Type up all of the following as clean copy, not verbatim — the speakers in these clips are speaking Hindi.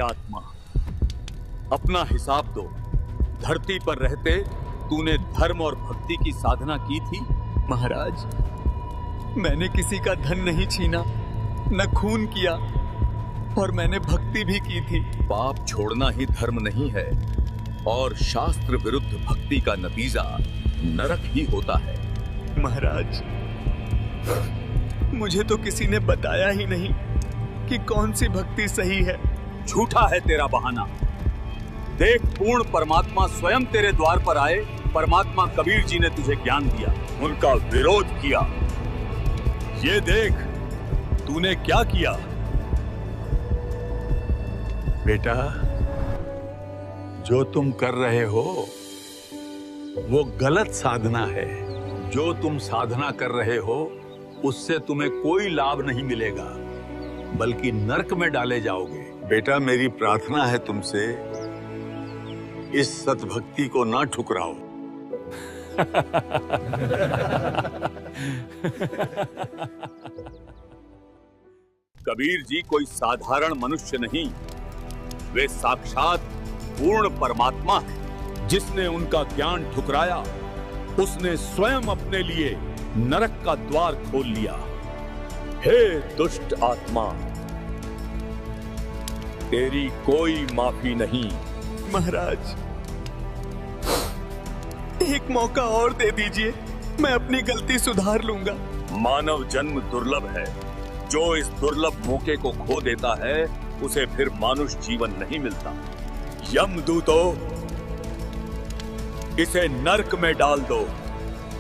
आत्मा, अपना हिसाब दो। धरती पर रहते तूने धर्म और भक्ति की साधना की थी? महाराज, मैंने किसी का धन नहीं छीना, न खून किया, और मैंने भक्ति भी की थी। पाप छोड़ना ही धर्म नहीं है, और शास्त्र विरुद्ध भक्ति का नतीजा नरक ही होता है। महाराज, मुझे तो किसी ने बताया ही नहीं कि कौन सी भक्ति सही है। झूठा है तेरा बहाना। देख, पूर्ण परमात्मा स्वयं तेरे द्वार पर आए। परमात्मा कबीर जी ने तुझे ज्ञान दिया, उनका विरोध किया। ये देख तूने क्या किया। बेटा, जो तुम कर रहे हो वो गलत साधना है। जो तुम साधना कर रहे हो उससे तुम्हें कोई लाभ नहीं मिलेगा, बल्कि नरक में डाले जाओगे। बेटा, मेरी प्रार्थना है तुमसे, इस सतभक्ति को ना ठुकराओ। कबीर जी कोई साधारण मनुष्य नहीं, वे साक्षात पूर्ण परमात्मा है। जिसने उनका ज्ञान ठुकराया उसने स्वयं अपने लिए नरक का द्वार खोल लिया। हे दुष्ट आत्मा, तेरी कोई माफी नहीं। महाराज, एक मौका और दे दीजिए, मैं अपनी गलती सुधार लूंगा। मानव जन्म दुर्लभ है। जो इस दुर्लभ मौके को खो देता है उसे फिर मानुष जीवन नहीं मिलता। यमदूतो, इसे नरक में डाल दो।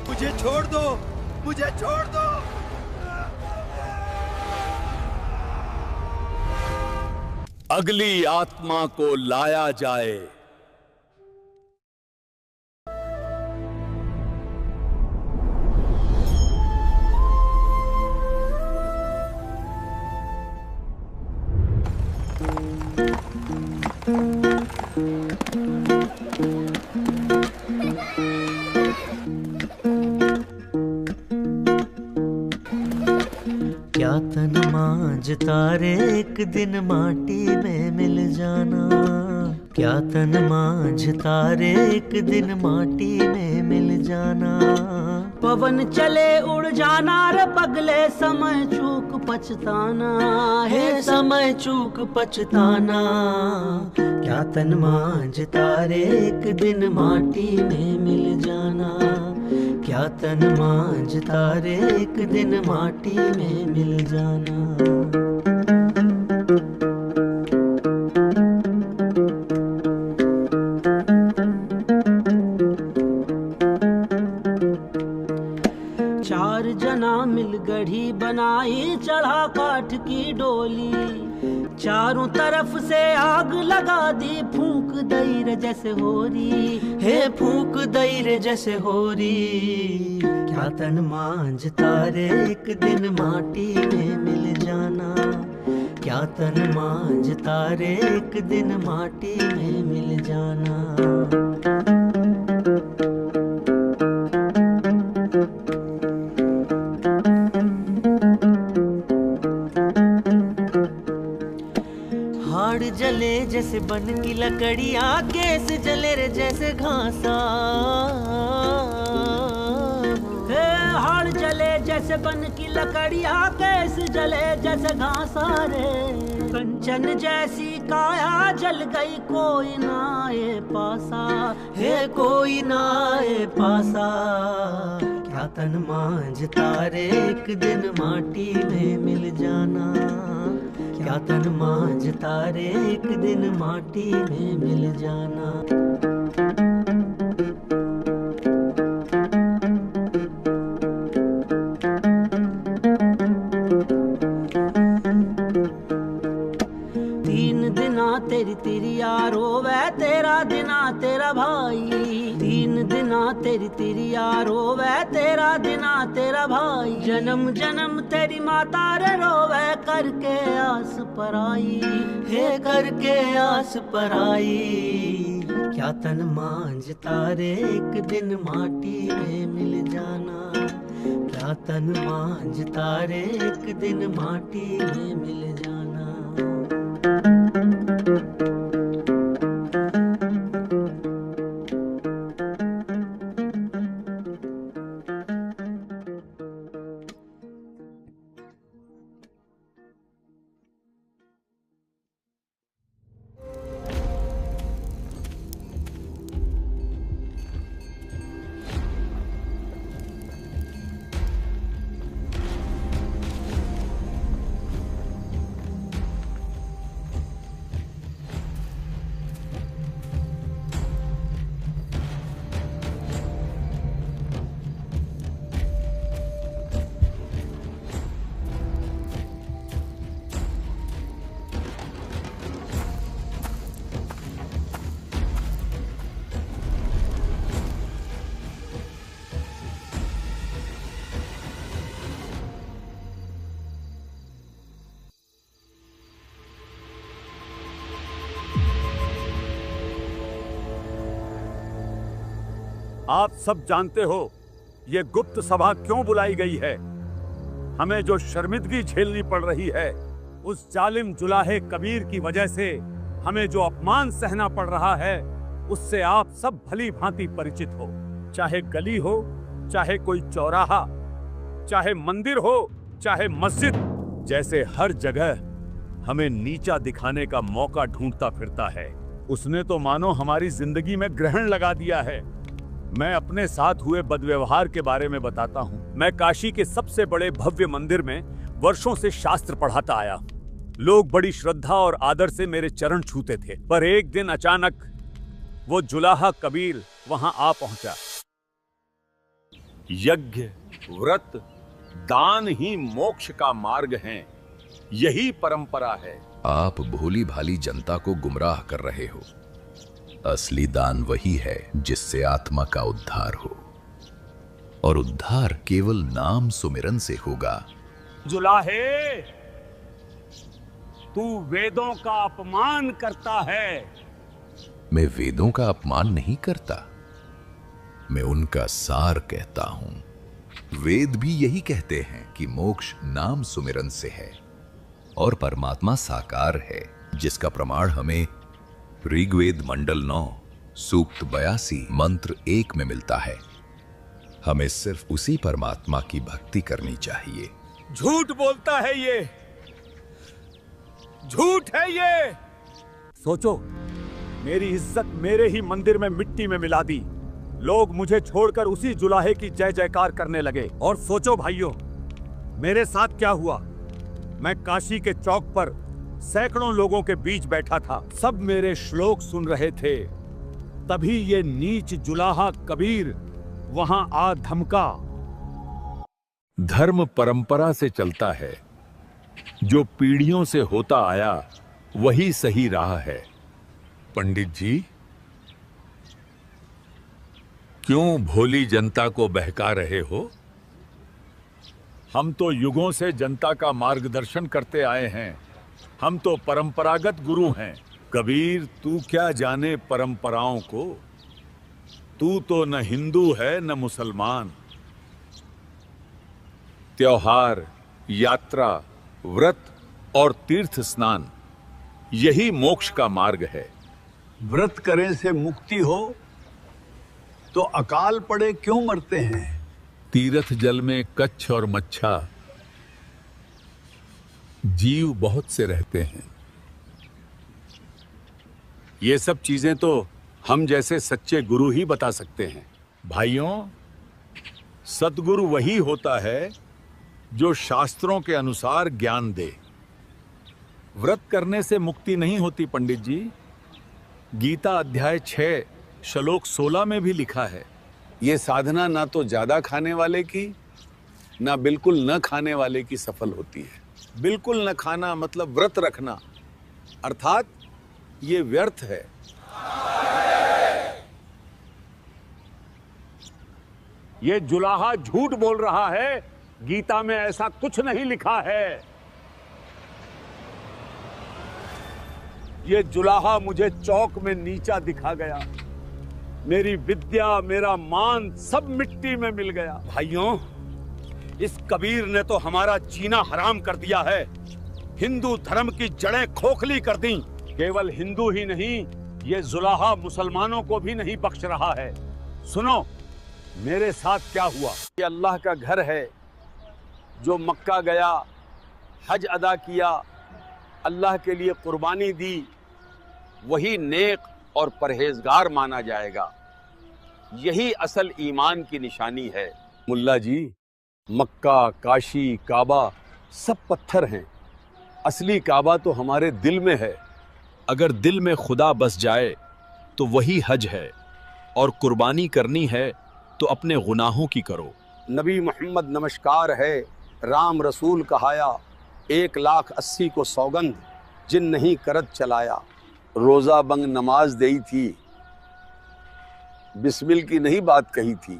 मुझे छोड़ दो, मुझे छोड़ दो। अगली आत्मा को लाया जाए। क्या तन मांझता रे एक दिन माटी में मिल जाना। क्या तन मांझता रे एक दिन माटी में मिल जाना। पवन चले उड़ जाना रे पगले, समय चूक पछताना है, समय चूक पछताना। क्या तन मांझता रे एक दिन माटी में मिल जाना। क्या तन मांझता रे एक दिन माटी में मिल जाना। चार जना मिल गढ़ी बनाई, चढ़ा काठ की डोली। चारों तरफ से आग लगा दी, फूंक दई रे जैसे होरी, हे फूंक दई रे जैसे होरी। क्या तन मांझता रे एक दिन माटी में मिल जाना। क्या तन मांझता रे एक दिन माटी में मिल जाना। हाड़ जले जैसे बन की लकड़ियाँ, केस जले रे जैसे घासा। हाड़ जले जैसे बन की लकड़ियाँ, केस जले जैसे घासा रे। कंचन जैसी काया जल गई, कोई ना आए पासा, हे कोई ना आए पासा। क्या तन मांझता रे एक दिन माटी में मिल जाना। क्या तन मांझता रे एक दिन माटी में मिल जाना। तीन दिना तेरी तिरिया रोवे, तेरा दिना तेरा भाई। तीन दिना तेरी तिरिया रोवे, तेरा दिना तेरा भाई। जन्म जन्म तेरी माता रे रोवे, करके आस पराई, हे करके आस पराई। क्या तन मांझता रे एक दिन माटी में मिल जाना। क्या तन मांझता रे एक दिन माटी में मिल जाना। आप सब जानते हो ये गुप्त सभा क्यों बुलाई गई है। हमें जो शर्मिंदगी झेलनी पड़ रही है, उस जालिम जुलाहे कबीर की वजह से हमें जो अपमान सहना पड़ रहा है, उससे आप सब भली भांति परिचित हो। चाहे गली हो, चाहे कोई चौराहा, चाहे मंदिर हो, चाहे मस्जिद, जैसे हर जगह हमें नीचा दिखाने का मौका ढूंढता फिरता है। उसने तो मानो हमारी जिंदगी में ग्रहण लगा दिया है। मैं अपने साथ हुए बदव्यवहार के बारे में बताता हूँ। मैं काशी के सबसे बड़े भव्य मंदिर में वर्षों से शास्त्र पढ़ाता आया। लोग बड़ी श्रद्धा और आदर से मेरे चरण छूते थे, पर एक दिन अचानक वो जुलाहा कबीर वहां आ पहुंचा। यज्ञ, व्रत, दान ही मोक्ष का मार्ग हैं, यही परंपरा है। आप भोली भाली जनता को गुमराह कर रहे हो। असली दान वही है जिससे आत्मा का उद्धार हो, और उद्धार केवल नाम सुमिरन से होगा। जुलाहे, तू वेदों का अपमान करता है। मैं वेदों का अपमान नहीं करता, मैं उनका सार कहता हूं। वेद भी यही कहते हैं कि मोक्ष नाम सुमिरन से है और परमात्मा साकार है, जिसका प्रमाण हमें ऋग्वेद मंडल 9 सूक्त 82 मंत्र 1 में मिलता है। हमें सिर्फ उसी परमात्मा की भक्ति करनी चाहिए। झूठ बोलता है ये, झूठ है ये। सोचो, मेरी इज्जत मेरे ही मंदिर में मिट्टी में मिला दी। लोग मुझे छोड़कर उसी जुलाहे की जय जयकार करने लगे। और सोचो भाइयों, मेरे साथ क्या हुआ। मैं काशी के चौक पर सैकड़ों लोगों के बीच बैठा था, सब मेरे श्लोक सुन रहे थे। तभी ये नीच जुलाहा कबीर वहां आ धमका। धर्म परंपरा से चलता है, जो पीढ़ियों से होता आया वही सही राह है। पंडित जी, क्यों भोली जनता को बहका रहे हो? हम तो युगों से जनता का मार्गदर्शन करते आए हैं। हम तो परंपरागत गुरु हैं। कबीर, तू क्या जाने परंपराओं को। तू तो न हिंदू है न मुसलमान। त्योहार, यात्रा, व्रत और तीर्थ स्नान, यही मोक्ष का मार्ग है। व्रत करने से मुक्ति हो तो अकाल पड़े क्यों मरते हैं? तीर्थ जल में कच्छ और मच्छा जीव बहुत से रहते हैं। ये सब चीजें तो हम जैसे सच्चे गुरु ही बता सकते हैं। भाइयों, सतगुरु वही होता है जो शास्त्रों के अनुसार ज्ञान दे। व्रत करने से मुक्ति नहीं होती पंडित जी। गीता अध्याय 6 श्लोक 16 में भी लिखा है, ये साधना ना तो ज्यादा खाने वाले की, ना बिल्कुल न खाने वाले की सफल होती है। बिल्कुल न खाना मतलब व्रत रखना, अर्थात ये व्यर्थ है। ये जुलाहा झूठ बोल रहा है। गीता में ऐसा कुछ नहीं लिखा है। ये जुलाहा मुझे चौक में नीचा दिखा गया। मेरी विद्या, मेरा मान सब मिट्टी में मिल गया। भाइयों, इस कबीर ने तो हमारा जीना हराम कर दिया है। हिंदू धर्म की जड़ें खोखली कर दी। केवल हिंदू ही नहीं, ये जुलाहा मुसलमानों को भी नहीं बख्श रहा है। सुनो, मेरे साथ क्या हुआ। ये अल्लाह का घर है। जो मक्का गया, हज अदा किया, अल्लाह के लिए कुर्बानी दी, वही नेक और परहेजगार माना जाएगा। यही असल ईमान की निशानी है। मुल्ला जी, मक्का, काशी, काबा सब पत्थर हैं। असली काबा तो हमारे दिल में है। अगर दिल में खुदा बस जाए तो वही हज है। और कुर्बानी करनी है तो अपने गुनाहों की करो। नबी मोहम्मद नमस्कार है, राम रसूल कहाया, 1,80,000 को सौगंध, जिन नहीं करत चलाया। रोजा बंग नमाज देई थी, बिस्मिल की नहीं बात कही थी।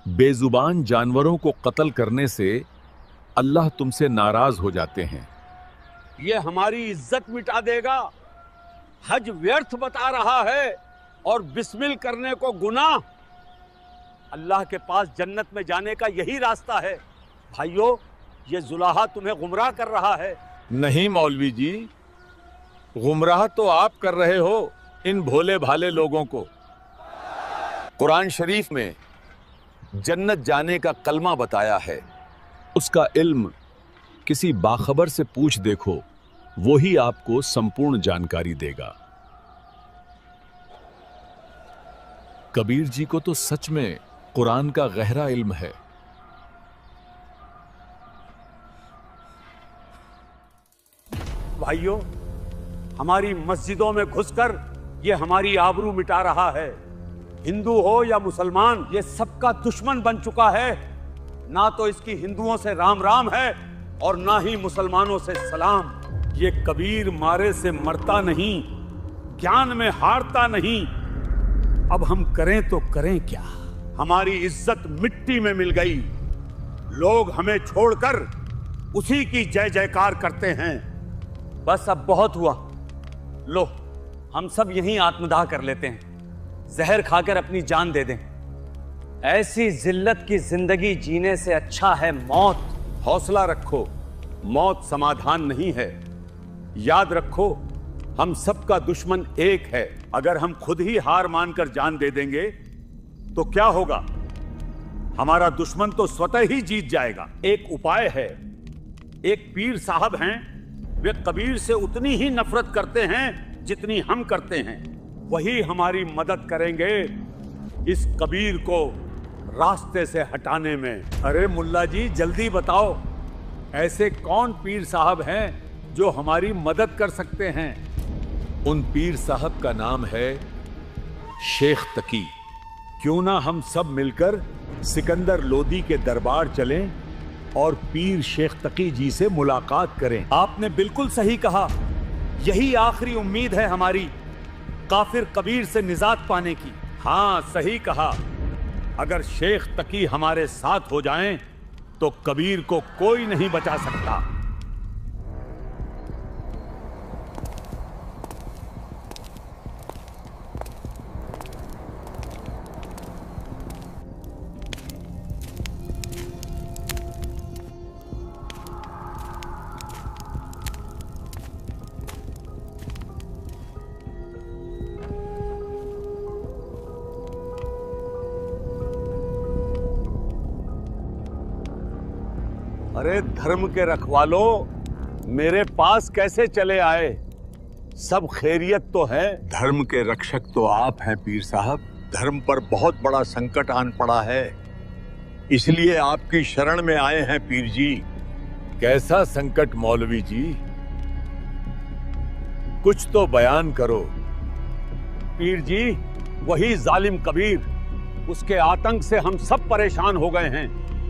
बेजुबान जानवरों को कत्ल करने से अल्लाह तुमसे नाराज हो जाते हैं। ये हमारी इज्जत मिटा देगा। हज व्यर्थ बता रहा है और बिस्मिल करने को गुनाह। अल्लाह के पास जन्नत में जाने का यही रास्ता है। भाइयों, ये जुलाहा तुम्हें गुमराह कर रहा है। नहीं मौलवी जी, गुमराह तो आप कर रहे हो इन भोले भाले लोगों को। कुरान शरीफ में जन्नत जाने का कलमा बताया है, उसका इल्म किसी बाखबर से पूछ देखो, वो ही आपको संपूर्ण जानकारी देगा। कबीर जी को तो सच में कुरान का गहरा इल्म है। भाइयों, हमारी मस्जिदों में घुसकर ये हमारी आबरू मिटा रहा है। हिंदू हो या मुसलमान, ये सबका दुश्मन बन चुका है। ना तो इसकी हिंदुओं से राम राम है और ना ही मुसलमानों से सलाम। ये कबीर मारे से मरता नहीं, ज्ञान में हारता नहीं। अब हम करें तो करें क्या? हमारी इज्जत मिट्टी में मिल गई। लोग हमें छोड़कर उसी की जय जयकार करते हैं। बस अब बहुत हुआ। लो, हम सब यहीं आत्मदाह कर लेते हैं। जहर खाकर अपनी जान दे दें। ऐसी जिल्लत की जिंदगी जीने से अच्छा है मौत। हौसला रखो, मौत समाधान नहीं है। याद रखो, हम सबका दुश्मन एक है। अगर हम खुद ही हार मानकर जान दे देंगे तो क्या होगा? हमारा दुश्मन तो स्वतः ही जीत जाएगा। एक उपाय है। एक पीर साहब हैं, वे कबीर से उतनी ही नफरत करते हैं जितनी हम करते हैं। वही हमारी मदद करेंगे इस कबीर को रास्ते से हटाने में। अरे मुल्ला जी, जल्दी बताओ, ऐसे कौन पीर साहब हैं जो हमारी मदद कर सकते हैं? उन पीर साहब का नाम है शेख तकी। क्यों ना हम सब मिलकर सिकंदर लोदी के दरबार चलें और पीर शेख तकी जी से मुलाकात करें। आपने बिल्कुल सही कहा। यही आखिरी उम्मीद है हमारी काफिर कबीर से निजात पाने की। हाँ, सही कहा। अगर शेख तकी हमारे साथ हो जाएं तो कबीर को कोई नहीं बचा सकता। अरे धर्म के रखवालों, मेरे पास कैसे चले आए? सब खैरियत तो है? धर्म के रक्षक तो आप हैं पीर साहब। धर्म पर बहुत बड़ा संकट आन पड़ा है, इसलिए आपकी शरण में आए हैं पीर जी। कैसा संकट मौलवी जी? कुछ तो बयान करो। पीर जी, वही जालिम कबीर, उसके आतंक से हम सब परेशान हो गए हैं।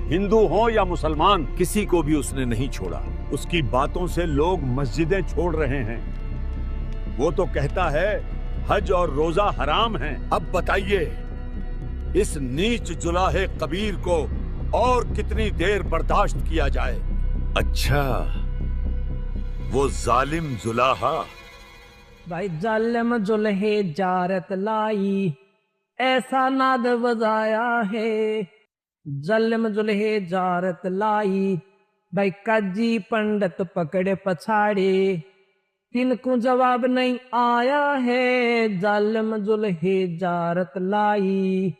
हिंदू हो या मुसलमान, किसी को भी उसने नहीं छोड़ा। उसकी बातों से लोग मस्जिदें छोड़ रहे हैं। वो तो कहता है हज और रोजा हराम हैं। अब बताइए, इस नीच जुलाहे कबीर को और कितनी देर बर्दाश्त किया जाए? अच्छा, वो जालिम जुलाहा। भाई जालिम जुल्हे जारत लाई, ऐसा नाद बजाया है। जालिम जुल्हे जारत लाई, भाई काजी पंडित पकड़े पछाड़े, तिनको जवाब नहीं आया है। जालिम जुल्हे जारत लाई,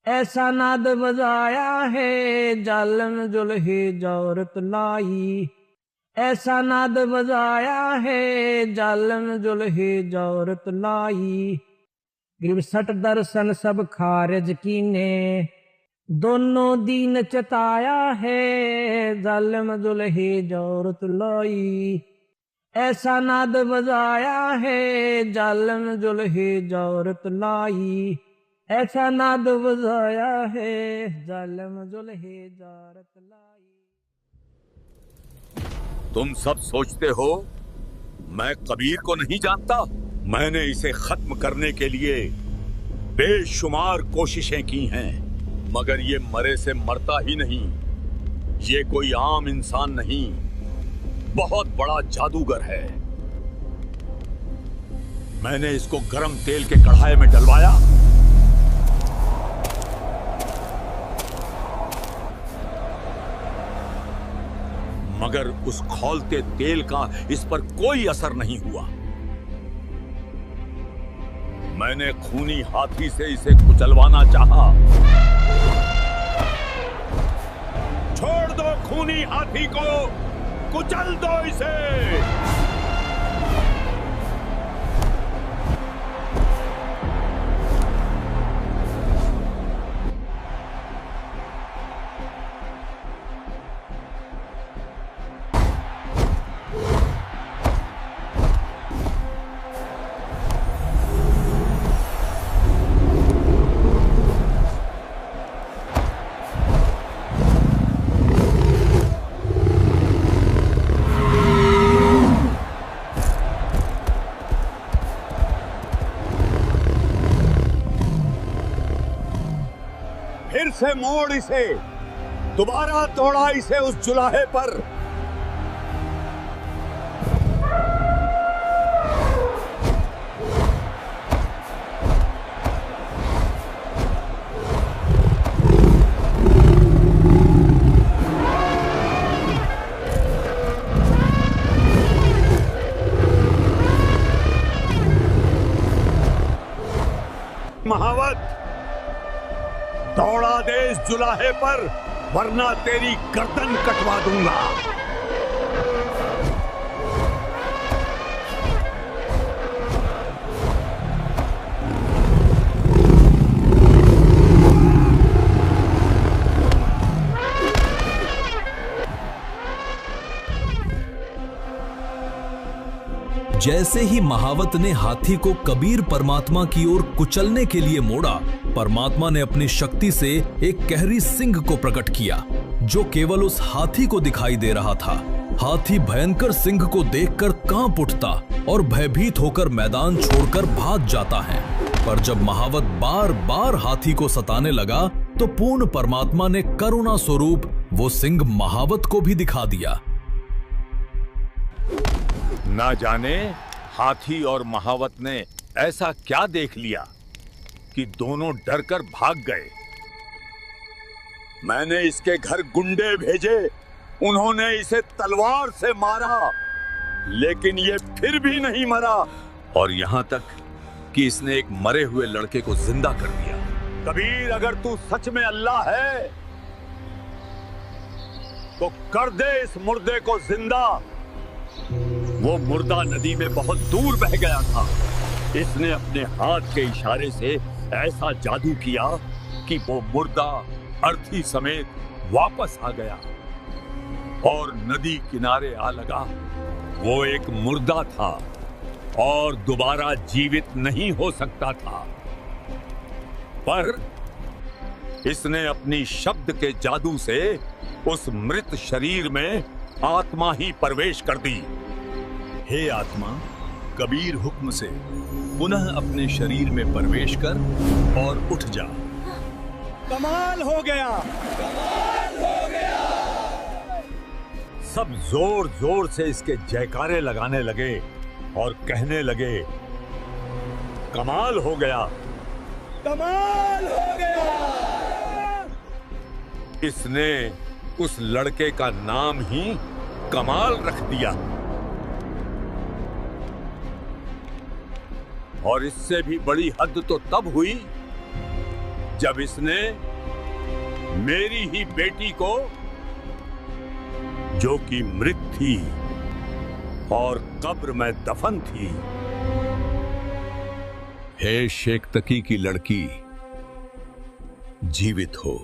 ऐसा नाद बजाया है। जालिम जुल्हे जारत लाई, ऐसा नाद बजाया है। जालिम जुल्हे जारत लाई, 63 दर्शन सब खारिज कीने, दोनों दीन चताया है। जालिम जुल्हे जारत लाई, ऐसा नाद बजाया है। जालिम जुल्हे जारत लाई, ऐसा नाद बजाया है। जालिम जुल्हे जारत लाई। तुम सब सोचते हो मैं कबीर को नहीं जानता? मैंने इसे खत्म करने के लिए बेशुमार कोशिशें की हैं, मगर ये मरे से मरता ही नहीं। ये कोई आम इंसान नहीं, बहुत बड़ा जादूगर है। मैंने इसको गरम तेल के कढ़ाई में डलवाया, मगर उस खौलते तेल का इस पर कोई असर नहीं हुआ। मैंने खूनी हाथी से इसे कुचलवाना चाहा। छोड़ दो खूनी हाथी को, कुचल दो इसे। फिर से मोड़ इसे, दोबारा तोड़ा इसे उस जुलाहे पर। महावत, दौड़ा दे इस जुलाहे पर, वरना तेरी गर्दन कटवा दूंगा। जैसे ही महावत ने हाथी को कबीर परमात्मा की ओर कुचलने के लिए मोड़ा, परमात्मा ने अपनी शक्ति से एक कहरी सिंह को प्रकट किया, जो केवल उस हाथी को दिखाई दे रहा था। हाथी भयंकर सिंह को देखकर कांप उठता और भयभीत होकर मैदान छोड़कर भाग जाता है। पर जब महावत बार बार हाथी को सताने लगा, तो पूर्ण परमात्मा ने करुणा स्वरूप वो सिंह महावत को भी दिखा दिया। ना जाने हाथी और महावत ने ऐसा क्या देख लिया कि दोनों डरकर भाग गए। मैंने इसके घर गुंडे भेजे, उन्होंने इसे तलवार से मारा, लेकिन ये फिर भी नहीं मरा, और यहां तक कि इसने एक मरे हुए लड़के को जिंदा कर दिया। कबीर, अगर तू सच में अल्लाह है तो कर दे इस मुर्दे को जिंदा। वो मुर्दा नदी में बहुत दूर बह गया था। इसने अपने हाथ के इशारे से ऐसा जादू किया कि वो मुर्दा अर्थी समेत वापस आ गया और नदी किनारे आ लगा। वो एक मुर्दा था और दोबारा जीवित नहीं हो सकता था, पर इसने अपनी शब्द के जादू से उस मृत शरीर में आत्मा ही प्रवेश कर दी। हे आत्मा, कबीर हुक्म से पुनः अपने शरीर में प्रवेश कर और उठ जा। कमाल हो गया, कमाल हो गया। सब जोर जोर से इसके जयकारे लगाने लगे और कहने लगे, कमाल हो गया, कमाल हो गया। इसने उस लड़के का नाम ही कमाल रख दिया। और इससे भी बड़ी हद तो तब हुई जब इसने मेरी ही बेटी को, जो कि मृत थी और कब्र में दफन थी। हे शेख तकी की लड़की, जीवित हो।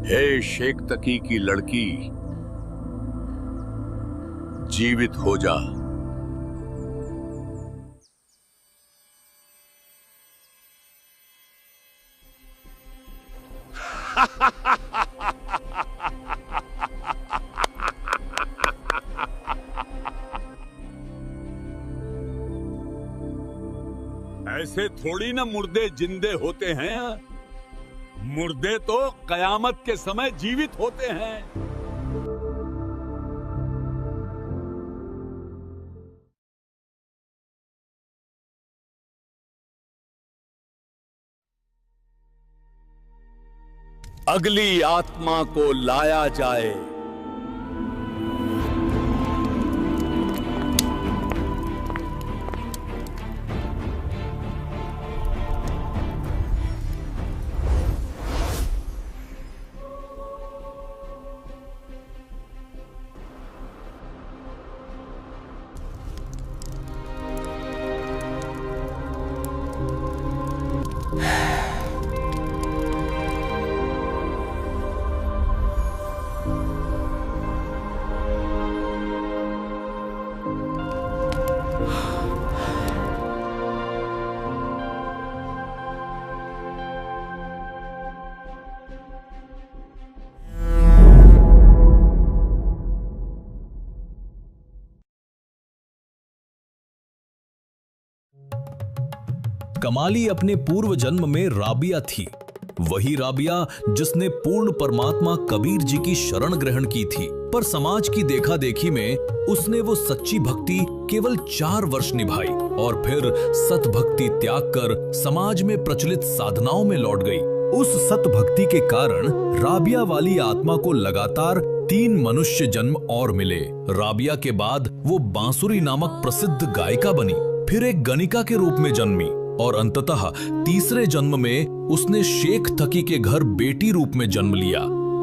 हे शेख तकी की लड़की, जीवित हो जा। ऐसे थोड़ी ना मुर्दे जिंदे होते हैं। मुर्दे तो कयामत के समय जीवित होते हैं। अगली आत्मा को लाया जाए। कमाली अपने पूर्व जन्म में राबिया थी, वही राबिया जिसने पूर्ण परमात्मा कबीर जी की शरण ग्रहण की थी। पर समाज की देखा देखी में उसने वो सच्ची भक्ति केवल 4 वर्ष निभाई और फिर सत भक्ति त्याग कर समाज में प्रचलित साधनाओं में लौट गई। उस सत भक्ति के कारण राबिया वाली आत्मा को लगातार 3 मनुष्य जन्म और मिले। राबिया के बाद वो बांसुरी नामक प्रसिद्ध गायिका बनी, फिर एक गणिका के रूप में जन्मी और अंततः तीसरे जन्म में उसने शेख थकी के घर बेटी रूप में जन्म लिया।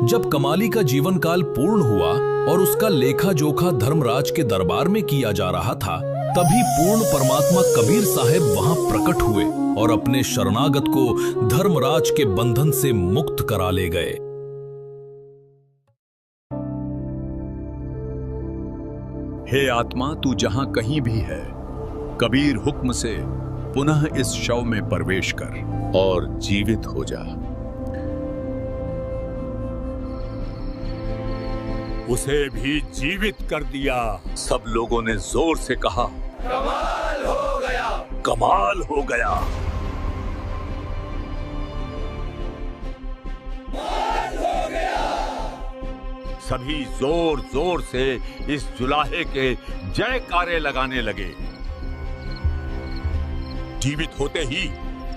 जब कमाली का जीवन काल पूर्ण हुआ और उसका लेखा जोखा धर्मराज के दरबार में किया जा रहा था, तभी पूर्ण परमात्मा कबीर साहब वहां प्रकट हुए और अपने शरणागत को धर्मराज के बंधन से मुक्त करा ले गए। हे आत्मा, तू जहां कहीं भी है, कबीर हुक्म से पुनः इस शव में प्रवेश कर और जीवित हो जा। उसे भी जीवित कर दिया। सब लोगों ने जोर से कहा, कमाल हो गया, कमाल हो गया। कमाल हो गया। सभी जोर जोर से इस जुलाहे के जयकारे लगाने लगे। जीवित होते ही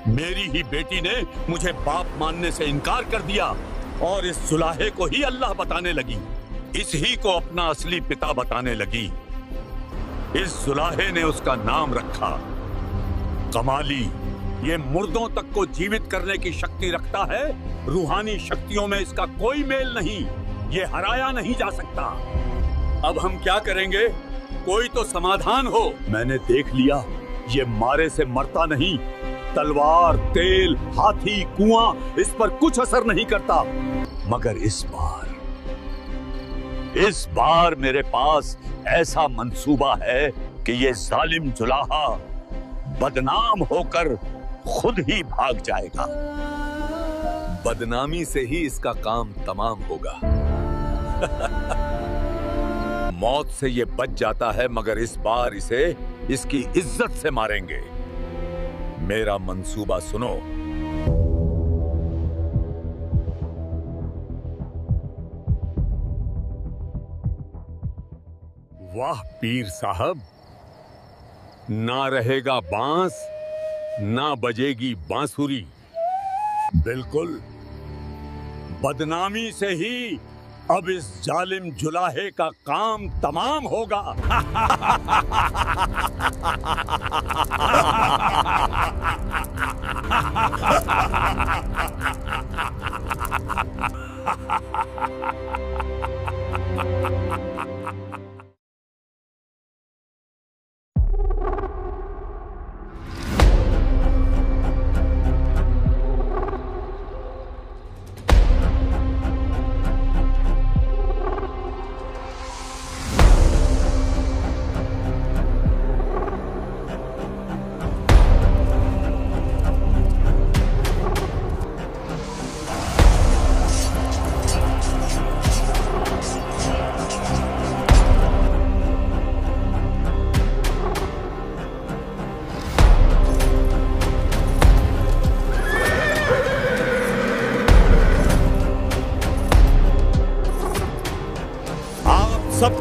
मेरी ही बेटी ने मुझे बाप मानने से इनकार कर दिया और इस जुलाहे को ही अल्लाह बताने लगी, इस ही को अपना असली पिता बताने लगी। इस जुलाहे ने उसका नाम रखा कमाली। ये मुर्दों तक को जीवित करने की शक्ति रखता है, रूहानी शक्तियों में इसका कोई मेल नहीं, ये हराया नहीं जा सकता। अब हम क्या करेंगे? कोई तो समाधान हो। मैंने देख लिया, ये मारे से मरता नहीं। तलवार, तेल, हाथी, कुआं, इस पर कुछ असर नहीं करता। मगर इस बार मेरे पास ऐसा मंसूबा है कि ये जालिम जुलाहा बदनाम होकर खुद ही भाग जाएगा। बदनामी से ही इसका काम तमाम होगा। मौत से ये बच जाता है, मगर इस बार इसे इसकी इज्जत से मारेंगे। मेरा मंसूबा सुनो। वाह पीर साहब, ना रहेगा बांस, ना बजेगी बांसुरी। बिल्कुल बदनामी से ही अब इस जालिम जुलाहे का काम तमाम होगा।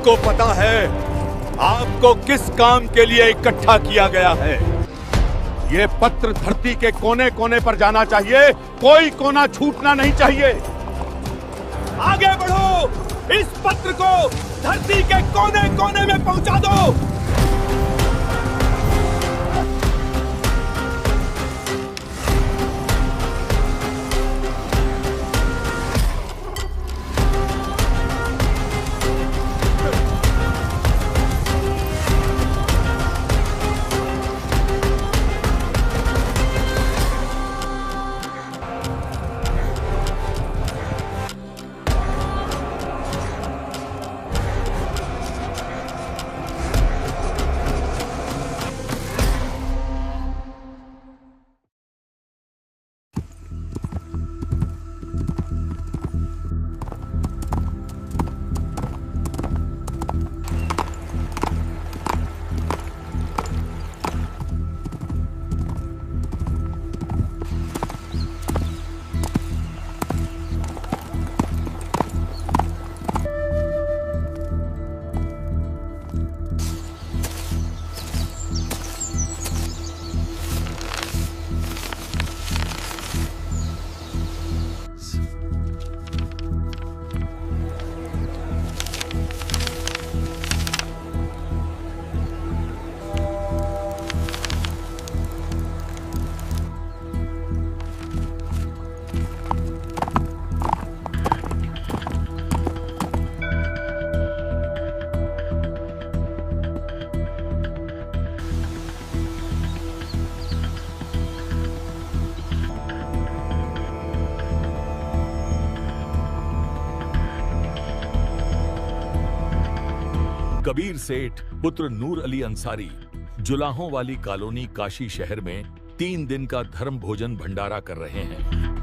आपको पता है आपको किस काम के लिए इकट्ठा किया गया है? ये पत्र धरती के कोने कोने पर जाना चाहिए, कोई कोना छूटना नहीं चाहिए। आगे बढ़ो, इस पत्र को धरती के कोने कोने में पहुंचा दो। कबीर सेठ पुत्र नूर अली अंसारी जुलाहों वाली कॉलोनी काशी शहर में 3 दिन का धर्म भोजन भंडारा कर रहे हैं।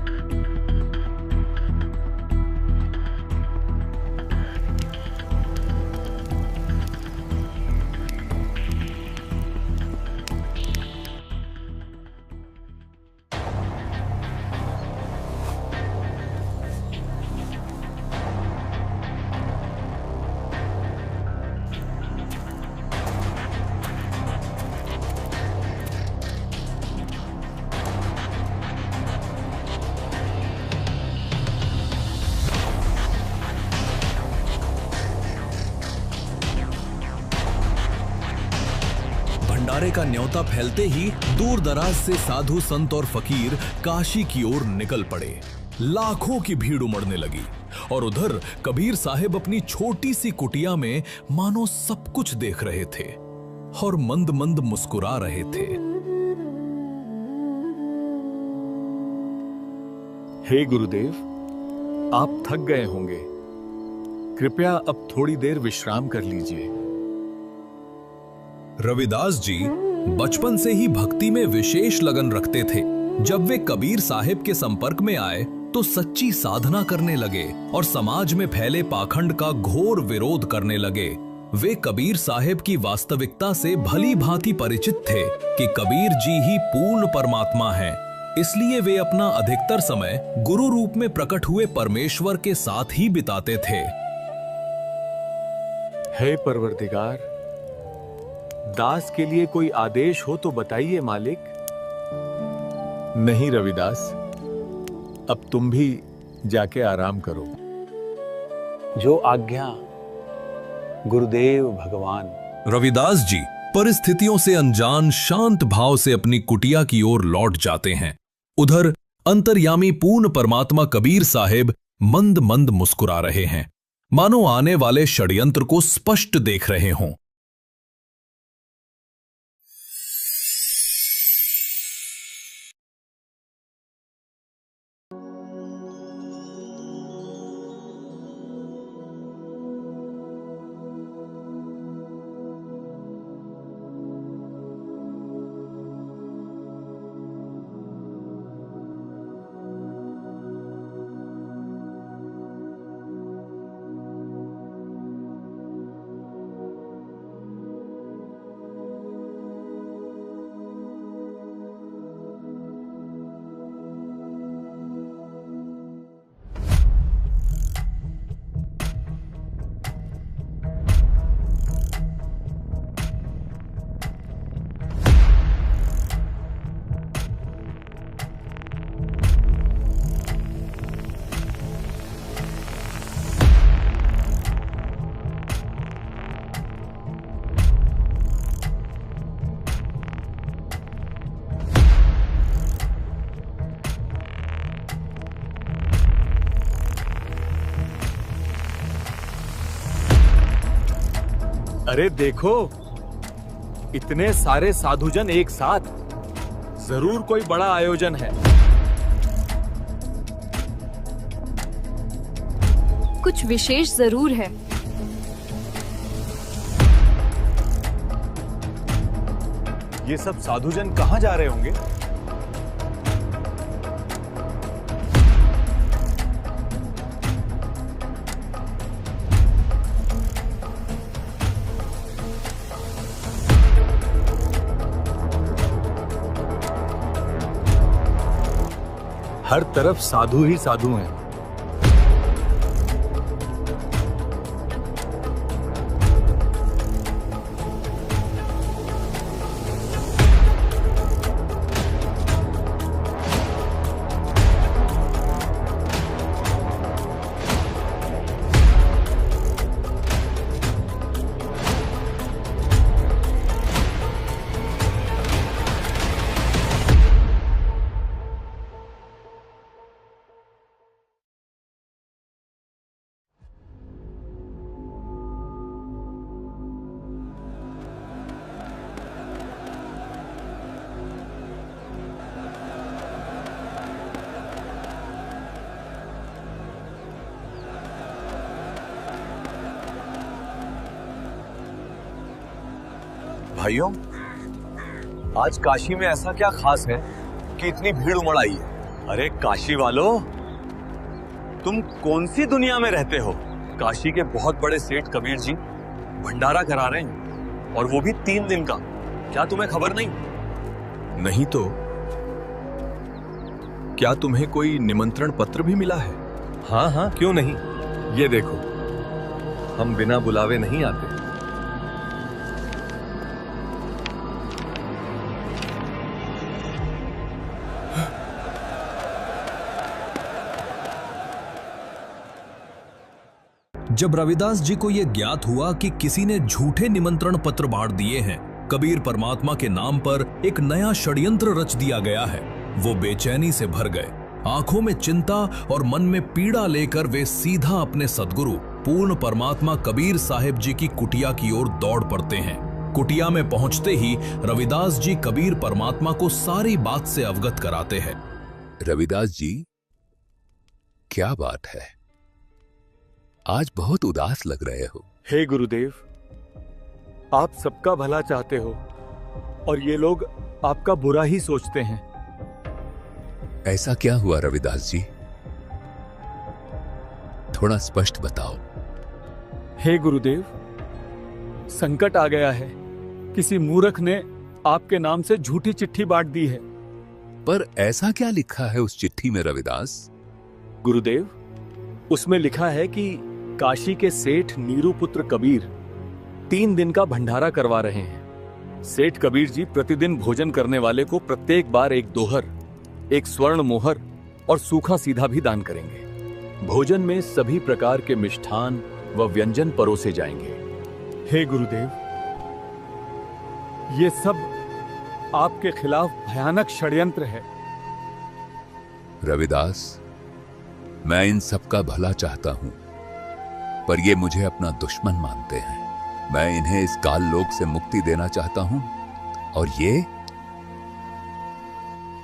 भंडारे का न्योता फैलते ही दूर दराज से साधु संत और फकीर काशी की ओर निकल पड़े। लाखों की भीड़ उमड़ने लगी और उधर कबीर साहब अपनी छोटी सी कुटिया में मानो सब कुछ देख रहे थे और मंद मंद मुस्कुरा रहे थे। हे गुरुदेव, आप थक गए होंगे, कृपया अब थोड़ी देर विश्राम कर लीजिए। रविदास जी बचपन से ही भक्ति में विशेष लगन रखते थे। जब वे कबीर साहब के संपर्क में आए तो सच्ची साधना करने लगे और समाज में फैले पाखंड का घोर विरोध करने लगे। वे कबीर साहब की वास्तविकता से भली भांति परिचित थे कि कबीर जी ही पूर्ण परमात्मा हैं। इसलिए वे अपना अधिकतर समय गुरु रूप में प्रकट हुए परमेश्वर के साथ ही बिताते थे। हे परवरदिगार, दास के लिए कोई आदेश हो तो बताइए मालिक। नहीं रविदास, अब तुम भी जाके आराम करो। जो आज्ञा गुरुदेव भगवान। रविदास जी परिस्थितियों से अनजान शांत भाव से अपनी कुटिया की ओर लौट जाते हैं। उधर अंतर्यामी पूर्ण परमात्मा कबीर साहब मंद मंद मुस्कुरा रहे हैं, मानो आने वाले षड्यंत्र को स्पष्ट देख रहे हों। अरे देखो, इतने सारे साधुजन एक साथ, जरूर कोई बड़ा आयोजन है। कुछ विशेष जरूर है। ये सब साधुजन कहाँ जा रहे होंगे? हर तरफ साधु ही साधु हैं। भाइयों, आज काशी में ऐसा क्या खास है कि इतनी भीड़ उमड़ आई है? अरे काशी वालों, तुम कौन सी दुनिया में रहते हो? काशी के बहुत बड़े सेठ कबीर जी भंडारा करा रहे हैं, और वो भी 3 दिन का। क्या तुम्हें खबर नहीं? नहीं तो क्या तुम्हें कोई निमंत्रण पत्र भी मिला है? हाँ हाँ, क्यों नहीं। ये देखो, हम बिना बुलावे नहीं आते। जब रविदास जी को यह ज्ञात हुआ कि किसी ने झूठे निमंत्रण पत्र बांट दिए हैं, कबीर परमात्मा के नाम पर एक नया षड्यंत्र रच दिया गया है, वो बेचैनी से भर गए। आंखों में चिंता और मन में पीड़ा लेकर वे सीधा अपने सद्गुरु पूर्ण परमात्मा कबीर साहिब जी की कुटिया की ओर दौड़ पड़ते हैं। कुटिया में पहुंचते ही रविदास जी कबीर परमात्मा को सारी बात से अवगत कराते हैं। रविदास जी, क्या बात है? आज बहुत उदास लग रहे हो। हे गुरुदेव, आप सबका भला चाहते हो और ये लोग आपका बुरा ही सोचते हैं। ऐसा क्या हुआ रविदास जी? थोड़ा स्पष्ट बताओ। हे गुरुदेव, संकट आ गया है। किसी मूर्ख ने आपके नाम से झूठी चिट्ठी बांट दी है। पर ऐसा क्या लिखा है उस चिट्ठी में रविदास? गुरुदेव, उसमें लिखा है कि काशी के सेठ नीरू पुत्र कबीर 3 दिन का भंडारा करवा रहे हैं। सेठ कबीर जी प्रतिदिन भोजन करने वाले को प्रत्येक बार एक दोहर, एक स्वर्ण मोहर और सूखा सीधा भी दान करेंगे। भोजन में सभी प्रकार के मिष्ठान व व्यंजन परोसे जाएंगे। हे गुरुदेव, ये सब आपके खिलाफ भयानक षड्यंत्र है। रविदास, मैं इन सबका भला चाहता हूं, पर ये मुझे अपना दुश्मन मानते हैं। मैं इन्हें इस काल लोक से मुक्ति देना चाहता हूं, और ये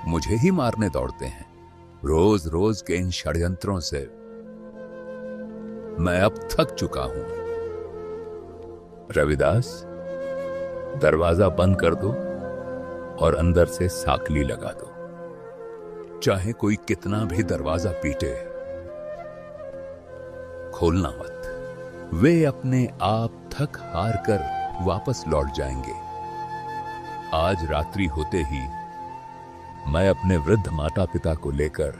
मुझे ही मारने दौड़ते हैं। रोज रोज के इन षड्यंत्रों से मैं अब थक चुका हूं। रविदास, दरवाजा बंद कर दो और अंदर से साकली लगा दो। चाहे कोई कितना भी दरवाजा पीटे, खोलना मत। वे अपने आप थक हार कर वापस लौट जाएंगे। आज रात्रि होते ही मैं अपने वृद्ध माता पिता को लेकर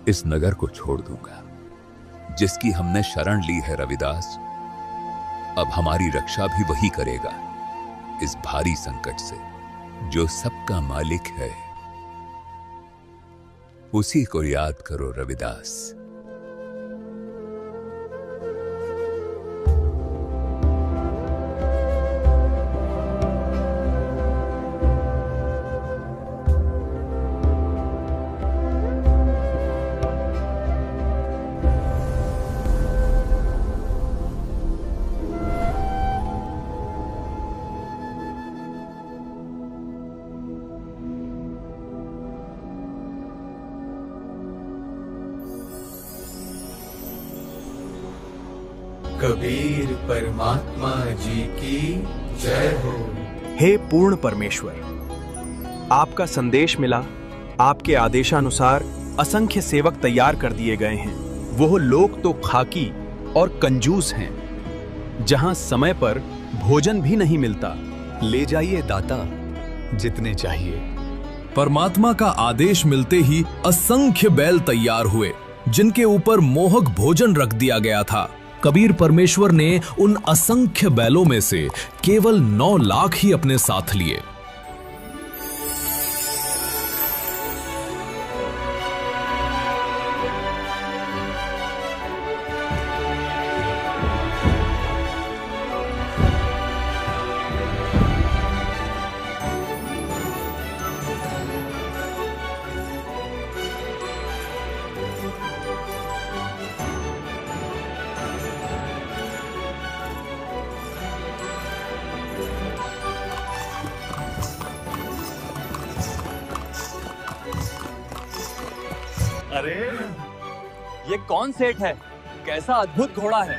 इस नगर को छोड़ दूंगा, जिसकी हमने शरण ली है। रविदास, अब हमारी रक्षा भी वही करेगा इस भारी संकट से। जो सबका मालिक है, उसी को याद करो रविदास। कबीर परमात्मा जी की जय हो। हे पूर्ण परमेश्वर, आपका संदेश मिला, आपके आदेशानुसार असंख्य सेवक तैयार कर दिए गए हैं। वो लोग तो खाकी और कंजूस हैं, जहां समय पर भोजन भी नहीं मिलता। ले जाइए दाता, जितने चाहिए। परमात्मा का आदेश मिलते ही असंख्य बैल तैयार हुए, जिनके ऊपर मोहक भोजन रख दिया गया था। कबीर परमेश्वर ने उन असंख्य बैलों में से केवल 9 लाख ही अपने साथ लिए। अरे ये कौन सेठ है? कैसा अद्भुत घोड़ा है,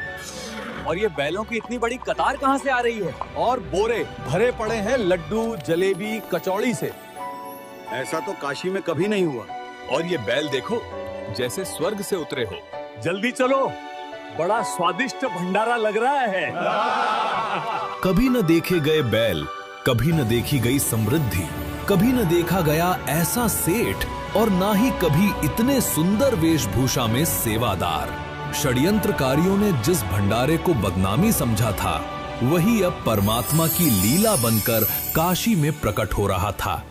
और ये बैलों की इतनी बड़ी कतार कहां से आ रही है? और बोरे भरे पड़े हैं लड्डू, जलेबी, कचौड़ी से। ऐसा तो काशी में कभी नहीं हुआ। और ये बैल देखो, जैसे स्वर्ग से उतरे हो। जल्दी चलो, बड़ा स्वादिष्ट भंडारा लग रहा है। कभी न देखे गए बैल, कभी न देखी गई समृद्धि, कभी न देखा गया ऐसा सेठ, और ना ही कभी इतने सुंदर वेशभूषा में सेवादार। षड्यंत्रकारियों ने जिस भंडारे को बदनामी समझा था, वही अब परमात्मा की लीला बनकर काशी में प्रकट हो रहा था।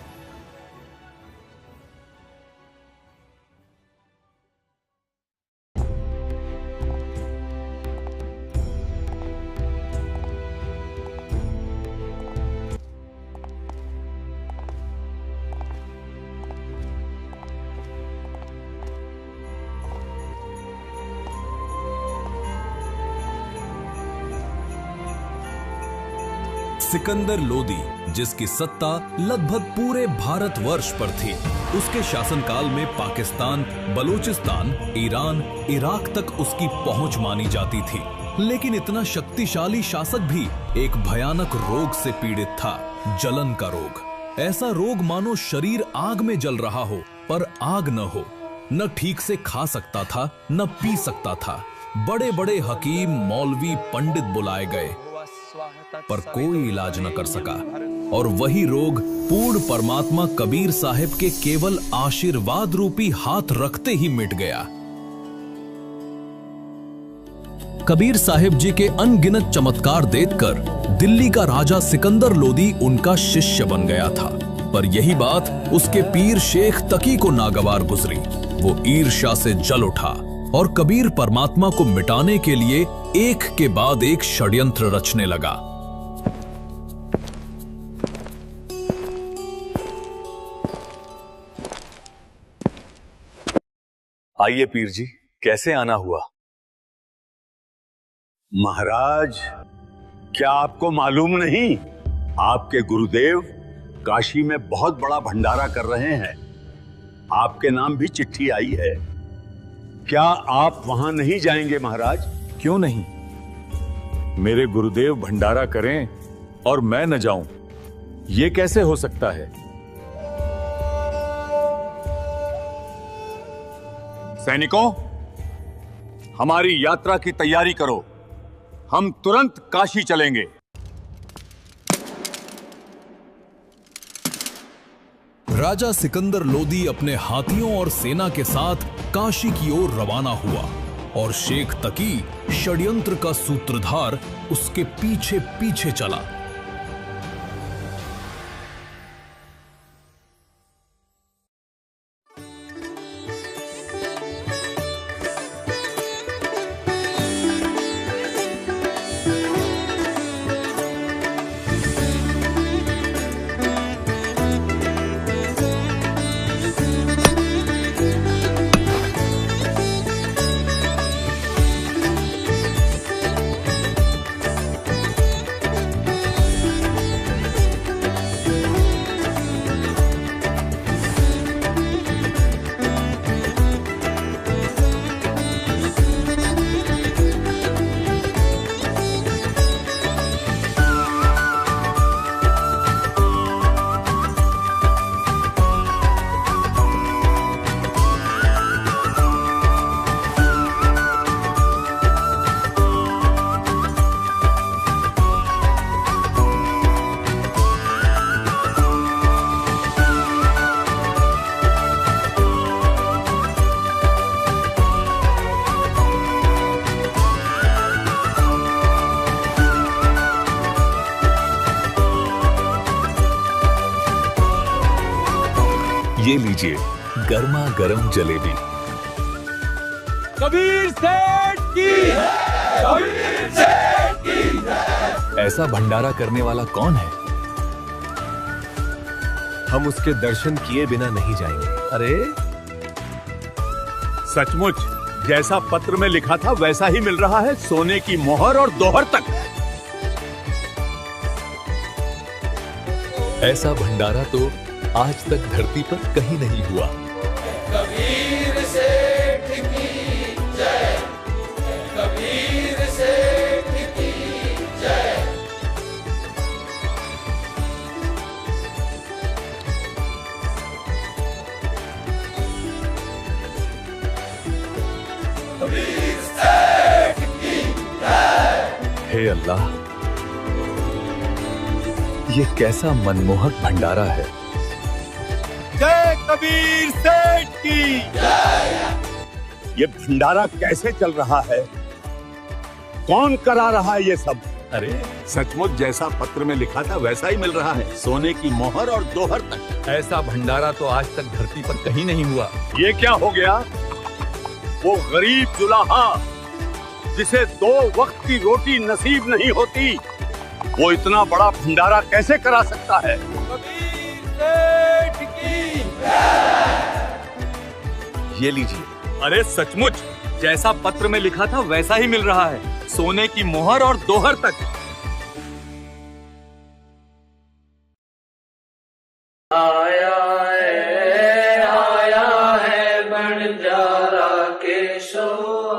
सिकंदर लोदी, जिसकी सत्ता लगभग पूरे भारतवर्ष पर थी, उसके शासनकाल में पाकिस्तान, बलूचिस्तान, ईरान, इराक तक उसकी पहुंच मानी जाती थी। लेकिन इतना शक्तिशाली शासक भी एक भयानक रोग से पीड़ित था, जलन का रोग। ऐसा रोग मानो शरीर आग में जल रहा हो, पर आग न हो। न ठीक से खा सकता था, न पी सकता था। बड़े बड़े हकीम, मौलवी, पंडित बुलाए गए, पर कोई इलाज न कर सका। और वही रोग पूर्ण परमात्मा कबीर साहिब के केवल आशीर्वाद रूपी हाथ रखते ही मिट गया। कबीर साहिब जी के अनगिनत चमत्कार देखकर दिल्ली का राजा सिकंदर लोदी उनका शिष्य बन गया था। पर यही बात उसके पीर शेख तकी को नागवार गुजरी। वो ईर्ष्या से जल उठा और कबीर परमात्मा को मिटाने के लिए एक के बाद एक षड्यंत्र रचने लगा। आइए पीर जी, कैसे आना हुआ? महाराज, क्या आपको मालूम नहीं, आपके गुरुदेव काशी में बहुत बड़ा भंडारा कर रहे हैं। आपके नाम भी चिट्ठी आई है। क्या आप वहां नहीं जाएंगे महाराज? क्यों नहीं? मेरे गुरुदेव भंडारा करें और मैं न जाऊं, ये कैसे हो सकता है? सैनिकों, हमारी यात्रा की तैयारी करो। हम तुरंत काशी चलेंगे। राजा सिकंदर लोदी अपने हाथियों और सेना के साथ काशी की ओर रवाना हुआ और शेख तकी, षड्यंत्र का सूत्रधार, उसके पीछे पीछे चला। ये लीजिए गर्मा गर्म जलेबी। कबीर सेठ की, कबीर सेठ की। ऐसा भंडारा करने वाला कौन है? हम उसके दर्शन किए बिना नहीं जाएंगे। अरे सचमुच जैसा पत्र में लिखा था वैसा ही मिल रहा है, सोने की मोहर और दोहर तक। ऐसा भंडारा तो आज तक धरती पर कहीं नहीं हुआ। कबीर सेठ की जय, कबीर सेठ की जय। कबीर सेठ की जय। हे अल्लाह, ये कैसा मनमोहक भंडारा है। जय कबीर सेठ की जय। ये भंडारा कैसे चल रहा है? कौन करा रहा है ये सब? अरे सचमुच जैसा पत्र में लिखा था वैसा ही मिल रहा है, सोने की मोहर और दोहर तक। ऐसा भंडारा तो आज तक धरती पर कहीं नहीं हुआ। ये क्या हो गया? वो गरीब जुलाहा जिसे 2 वक्त की रोटी नसीब नहीं होती, वो इतना बड़ा भंडारा कैसे करा सकता है? कबीर सेठ की जय। ये लीजिए। अरे सचमुच जैसा पत्र में लिखा था वैसा ही मिल रहा है, सोने की मोहर और दोहर तक। आया है बंजारा केशो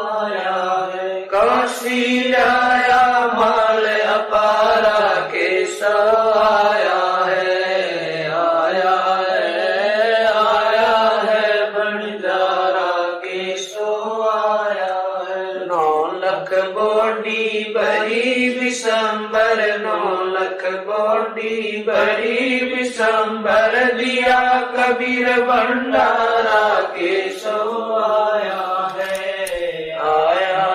आया है, काशी आया माल अपारा केशो आया है। आया है बंजारा केशो आया है। 9 लाख बोडी बड़ी विशंबर, 9 लाख बोडी बड़ी विशंबर, दिया कबीर भंडारा केशो आया है। आया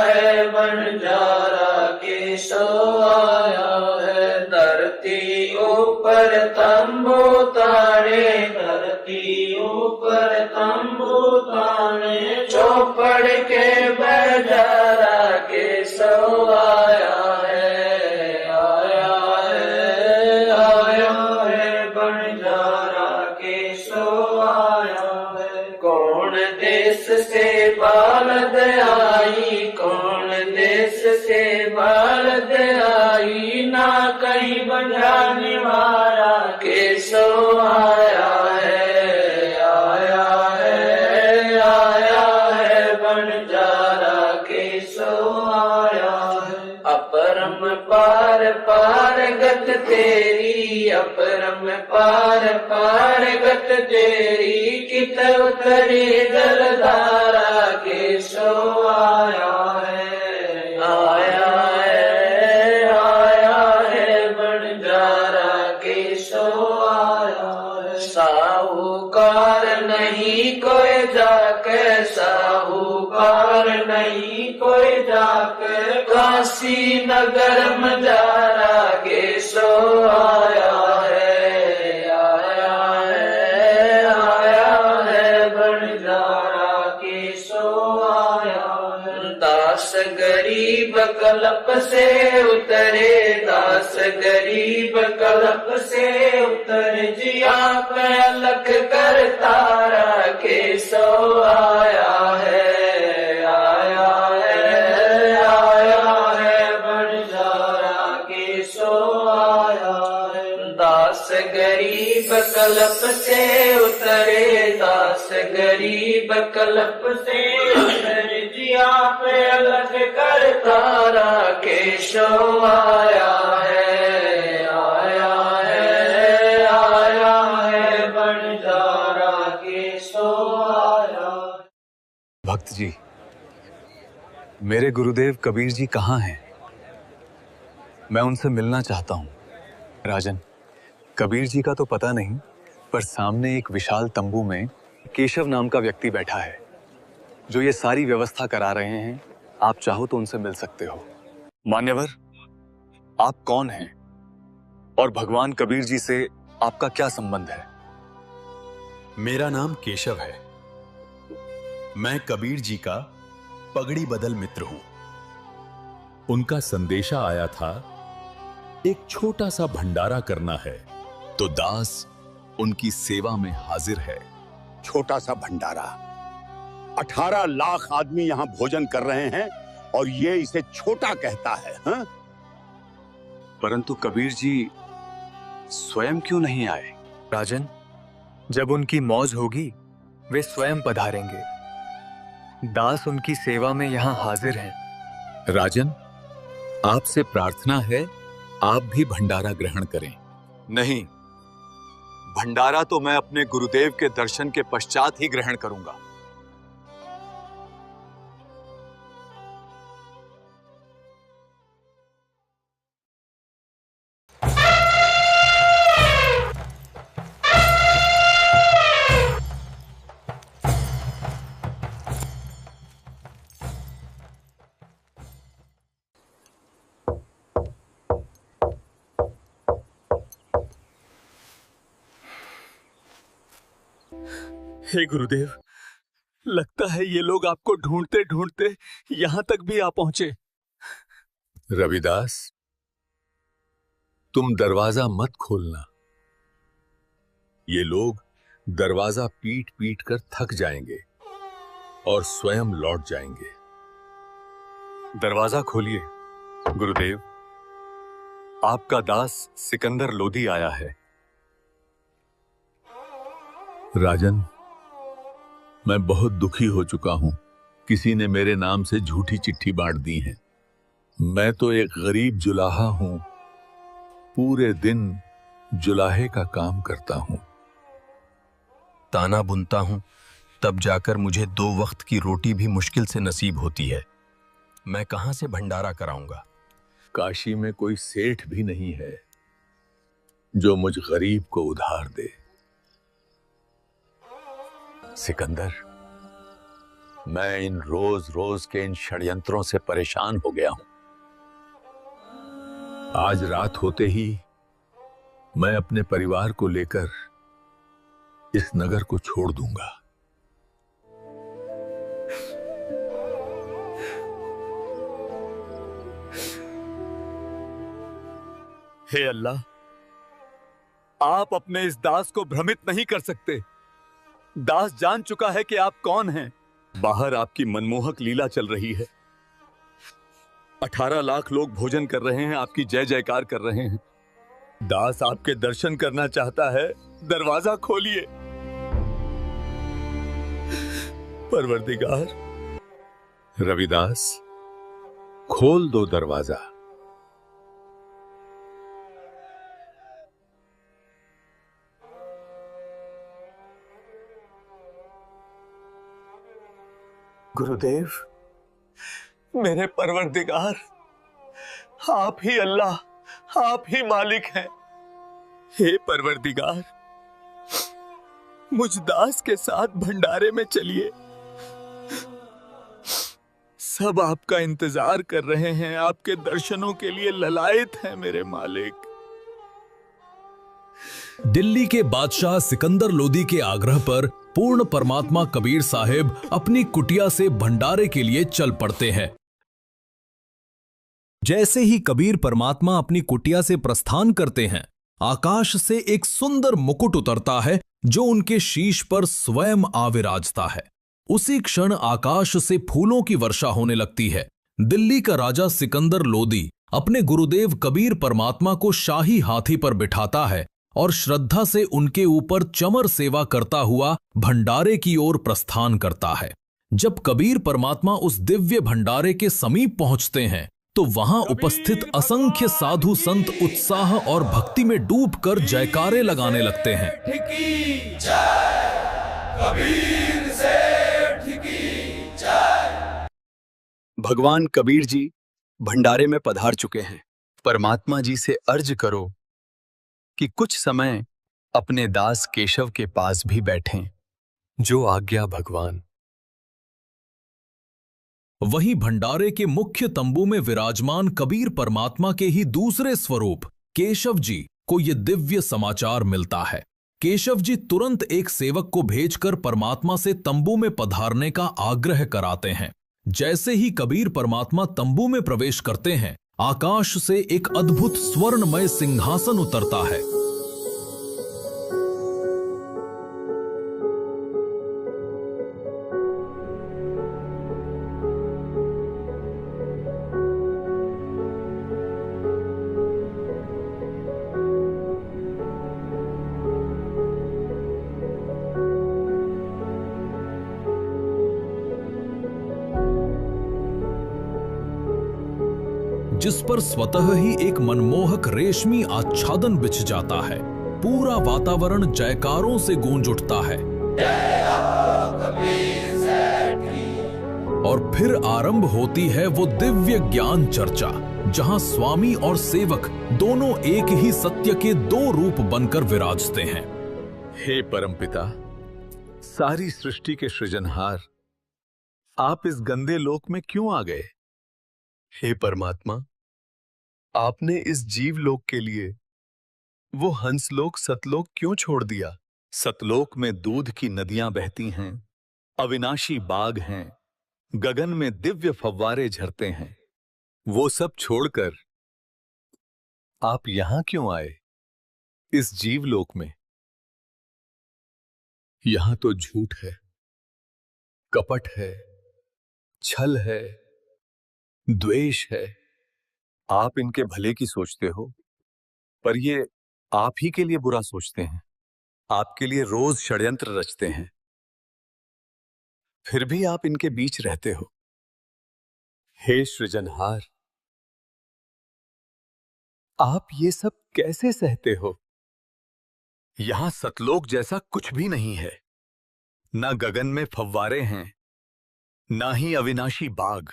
है बंजारा केशो आया है। धरती ऊपर तंबू ताने, धरती ऊपर तंबू ताने, चौपड़ के बजारा केशो आया है। आया है बंजारा केशो आया है। कौन देश से बालद आई, कौन देश से बालद आई, ना कहीं बजाने वाला केशो आया है। आया है बंजारा केशो आया है। अपरम पार पार गत तेरी, अपरम पार पार गत तेरी, कित उतरी जलधारा केशो आया है। आया है बंजारा केशो आया है। साहूकार नहीं कोई जाके, साहूकार नहीं कोई जाके, काशी नगर मजारा केशो आया है। आया है बंजारा केशो आया है। दास गरीब कल्प से उतरे, दास गरीब कल्प से उतरे, जिया पे अलख कर तारा केशो आया है। आया है बंजारा केशो आया है। दास गरीब कल्प से उतरे, दास गरीब कल्प से उतरे, जिया पे अलग कर तारा केशो आया है। आया है बंजारा केशो आया। भक्त जी, मेरे गुरुदेव कबीर जी कहाँ हैं? मैं उनसे मिलना चाहता हूँ। राजन, कबीर जी का तो पता नहीं, पर सामने एक विशाल तंबू में केशव नाम का व्यक्ति बैठा है जो ये सारी व्यवस्था करा रहे हैं। आप चाहो तो उनसे मिल सकते हो। मान्यवर, आप कौन हैं और भगवान कबीर जी से आपका क्या संबंध है? मेरा नाम केशव है। मैं कबीर जी का पगड़ी बदल मित्र हूं। उनका संदेशा आया था, एक छोटा सा भंडारा करना है, तो दास उनकी सेवा में हाजिर है। छोटा सा भंडारा, 18 लाख आदमी यहां भोजन कर रहे हैं और ये इसे छोटा कहता है। हाँ? परंतु कबीर जी स्वयं क्यों नहीं आए? राजन, जब उनकी मौज होगी वे स्वयं पधारेंगे। दास उनकी सेवा में यहाँ हाजिर हैं। राजन, आपसे प्रार्थना है, आप भी भंडारा ग्रहण करें। नहीं, भंडारा तो मैं अपने गुरुदेव के दर्शन के पश्चात ही ग्रहण करूंगा। हे गुरुदेव, लगता है ये लोग आपको ढूंढते ढूंढते यहां तक भी आ पहुंचे। रविदास, तुम दरवाजा मत खोलना। ये लोग दरवाजा पीट पीट कर थक जाएंगे और स्वयं लौट जाएंगे। दरवाजा खोलिए गुरुदेव, आपका दास सिकंदर लोधी आया है। राजन, मैं बहुत दुखी हो चुका हूं। किसी ने मेरे नाम से झूठी चिट्ठी बांट दी है। मैं तो एक गरीब जुलाहा हूं, पूरे दिन जुलाहे का काम करता हूं। ताना बुनता हूं, तब जाकर मुझे 2 वक्त की रोटी भी मुश्किल से नसीब होती है। मैं कहां से भंडारा कराऊंगा? काशी में कोई सेठ भी नहीं है जो मुझ गरीब को उधार दे। सिकंदर, मैं इन रोज रोज के इन षड्यंत्रों से परेशान हो गया हूं। आज रात होते ही मैं अपने परिवार को लेकर इस नगर को छोड़ दूंगा। हे अल्लाह, आप अपने इस दास को भ्रमित नहीं कर सकते। दास जान चुका है कि आप कौन हैं। बाहर आपकी मनमोहक लीला चल रही है। 18 लाख लोग भोजन कर रहे हैं, आपकी जय जयकार कर रहे हैं। दास आपके दर्शन करना चाहता है, दरवाजा खोलिए। परवरदिगार। रविदास, खोल दो दरवाजा। गुरुदेव, मेरे परवरदिगार, आप ही अल्लाह, आप ही मालिक हैं। हे परवरदिगार, मुझ दास के साथ भंडारे में चलिए। सब आपका इंतजार कर रहे हैं, आपके दर्शनों के लिए ललायत हैं मेरे मालिक। दिल्ली के बादशाह सिकंदर लोदी के आग्रह पर पूर्ण परमात्मा कबीर साहिब अपनी कुटिया से भंडारे के लिए चल पड़ते हैं। जैसे ही कबीर परमात्मा अपनी कुटिया से प्रस्थान करते हैं, आकाश से एक सुंदर मुकुट उतरता है जो उनके शीश पर स्वयं आविराजता है। उसी क्षण आकाश से फूलों की वर्षा होने लगती है। दिल्ली का राजा सिकंदर लोदी अपने गुरुदेव कबीर परमात्मा को शाही हाथी पर बिठाता है और श्रद्धा से उनके ऊपर चमर सेवा करता हुआ भंडारे की ओर प्रस्थान करता है। जब कबीर परमात्मा उस दिव्य भंडारे के समीप पहुंचते हैं तो वहां उपस्थित असंख्य साधु संत उत्साह और भक्ति में डूबकर जयकारे लगाने लगते हैं। भगवान कबीर जी भंडारे में पधार चुके हैं। परमात्मा जी से अर्ज करो कि कुछ समय अपने दास केशव के पास भी बैठें। जो आज्ञा भगवान। वहीं भंडारे के मुख्य तंबू में विराजमान कबीर परमात्मा के ही दूसरे स्वरूप केशव जी को यह दिव्य समाचार मिलता है। केशव जी तुरंत एक सेवक को भेजकर परमात्मा से तंबू में पधारने का आग्रह कराते हैं। जैसे ही कबीर परमात्मा तंबू में प्रवेश करते हैं, आकाश से एक अद्भुत स्वर्णमय सिंहासन उतरता है। जिस पर स्वतः ही एक मनमोहक रेशमी आच्छादन बिछ जाता है। पूरा वातावरण जयकारों से गूंज उठता है और फिर आरंभ होती है वो दिव्य ज्ञान चर्चा, जहां स्वामी और सेवक दोनों एक ही सत्य के दो रूप बनकर विराजते हैं। हे परमपिता, सारी सृष्टि के सृजनहार, आप इस गंदे लोक में क्यों आ गए? हे परमात्मा, आपने इस जीवलोक के लिए वो हंसलोक सतलोक क्यों छोड़ दिया? सतलोक में दूध की नदियां बहती हैं, अविनाशी बाग हैं, गगन में दिव्य फव्वारे झरते हैं। वो सब छोड़कर आप यहां क्यों आए, इस जीवलोक में? यहां तो झूठ है, कपट है, छल है, द्वेष है। आप इनके भले की सोचते हो, पर ये आप ही के लिए बुरा सोचते हैं। आपके लिए रोज षड्यंत्र रचते हैं, फिर भी आप इनके बीच रहते हो। हे सृजनहार, आप ये सब कैसे सहते हो? यहां सतलोक जैसा कुछ भी नहीं है। ना गगन में फव्वारे हैं, ना ही अविनाशी बाग,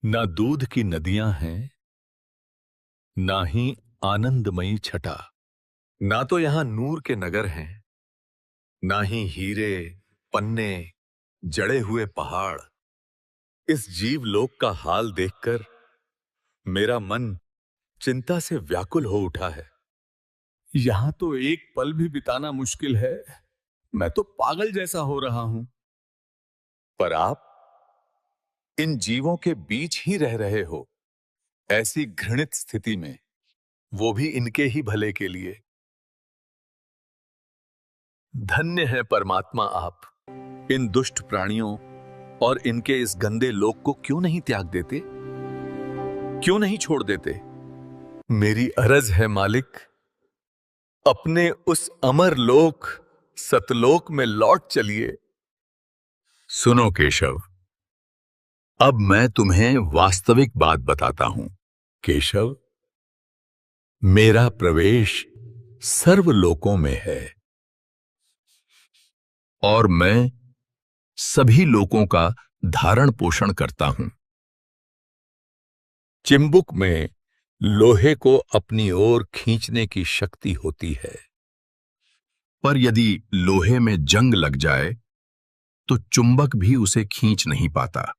ना दूध की नदियां हैं, ना ही आनंदमयी छटा। ना तो यहां नूर के नगर हैं, ना ही हीरे पन्ने जड़े हुए पहाड़। इस जीवलोक का हाल देखकर मेरा मन चिंता से व्याकुल हो उठा है। यहां तो एक पल भी बिताना मुश्किल है। मैं तो पागल जैसा हो रहा हूं। पर आप इन जीवों के बीच ही रह रहे हो, ऐसी घृणित स्थिति में, वो भी इनके ही भले के लिए। धन्य है परमात्मा आप। इन दुष्ट प्राणियों और इनके इस गंदे लोक को क्यों नहीं त्याग देते, क्यों नहीं छोड़ देते? मेरी अरज है मालिक, अपने उस अमर लोक सतलोक में लौट चलिए। सुनो केशव, अब मैं तुम्हें वास्तविक बात बताता हूं। केशव, मेरा प्रवेश सर्वलोकों में है और मैं सभी लोकों का धारण पोषण करता हूं। चिंबुक में लोहे को अपनी ओर खींचने की शक्ति होती है, पर यदि लोहे में जंग लग जाए तो चुंबक भी उसे खींच नहीं पाता।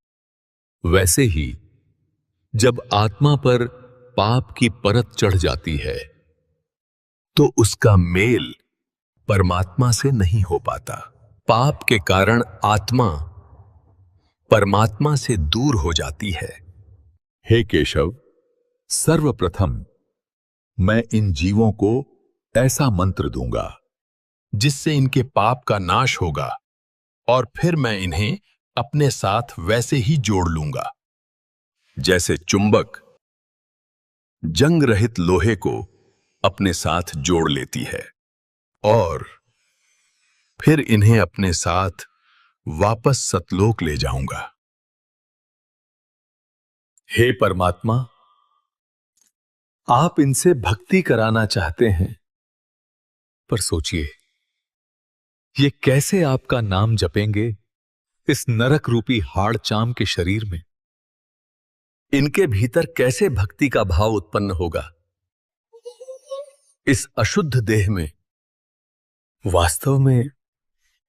वैसे ही जब आत्मा पर पाप की परत चढ़ जाती है तो उसका मेल परमात्मा से नहीं हो पाता। पाप के कारण आत्मा परमात्मा से दूर हो जाती है। हे केशव, सर्वप्रथम मैं इन जीवों को ऐसा मंत्र दूंगा जिससे इनके पाप का नाश होगा, और फिर मैं इन्हें अपने साथ वैसे ही जोड़ लूंगा जैसे चुंबक जंग रहित लोहे को अपने साथ जोड़ लेती है, और फिर इन्हें अपने साथ वापस सतलोक ले जाऊंगा। हे परमात्मा, आप इनसे भक्ति कराना चाहते हैं, पर सोचिए, ये कैसे आपका नाम जपेंगे इस नरक रूपी हाड़ चाम के शरीर में? इनके भीतर कैसे भक्ति का भाव उत्पन्न होगा इस अशुद्ध देह में? वास्तव में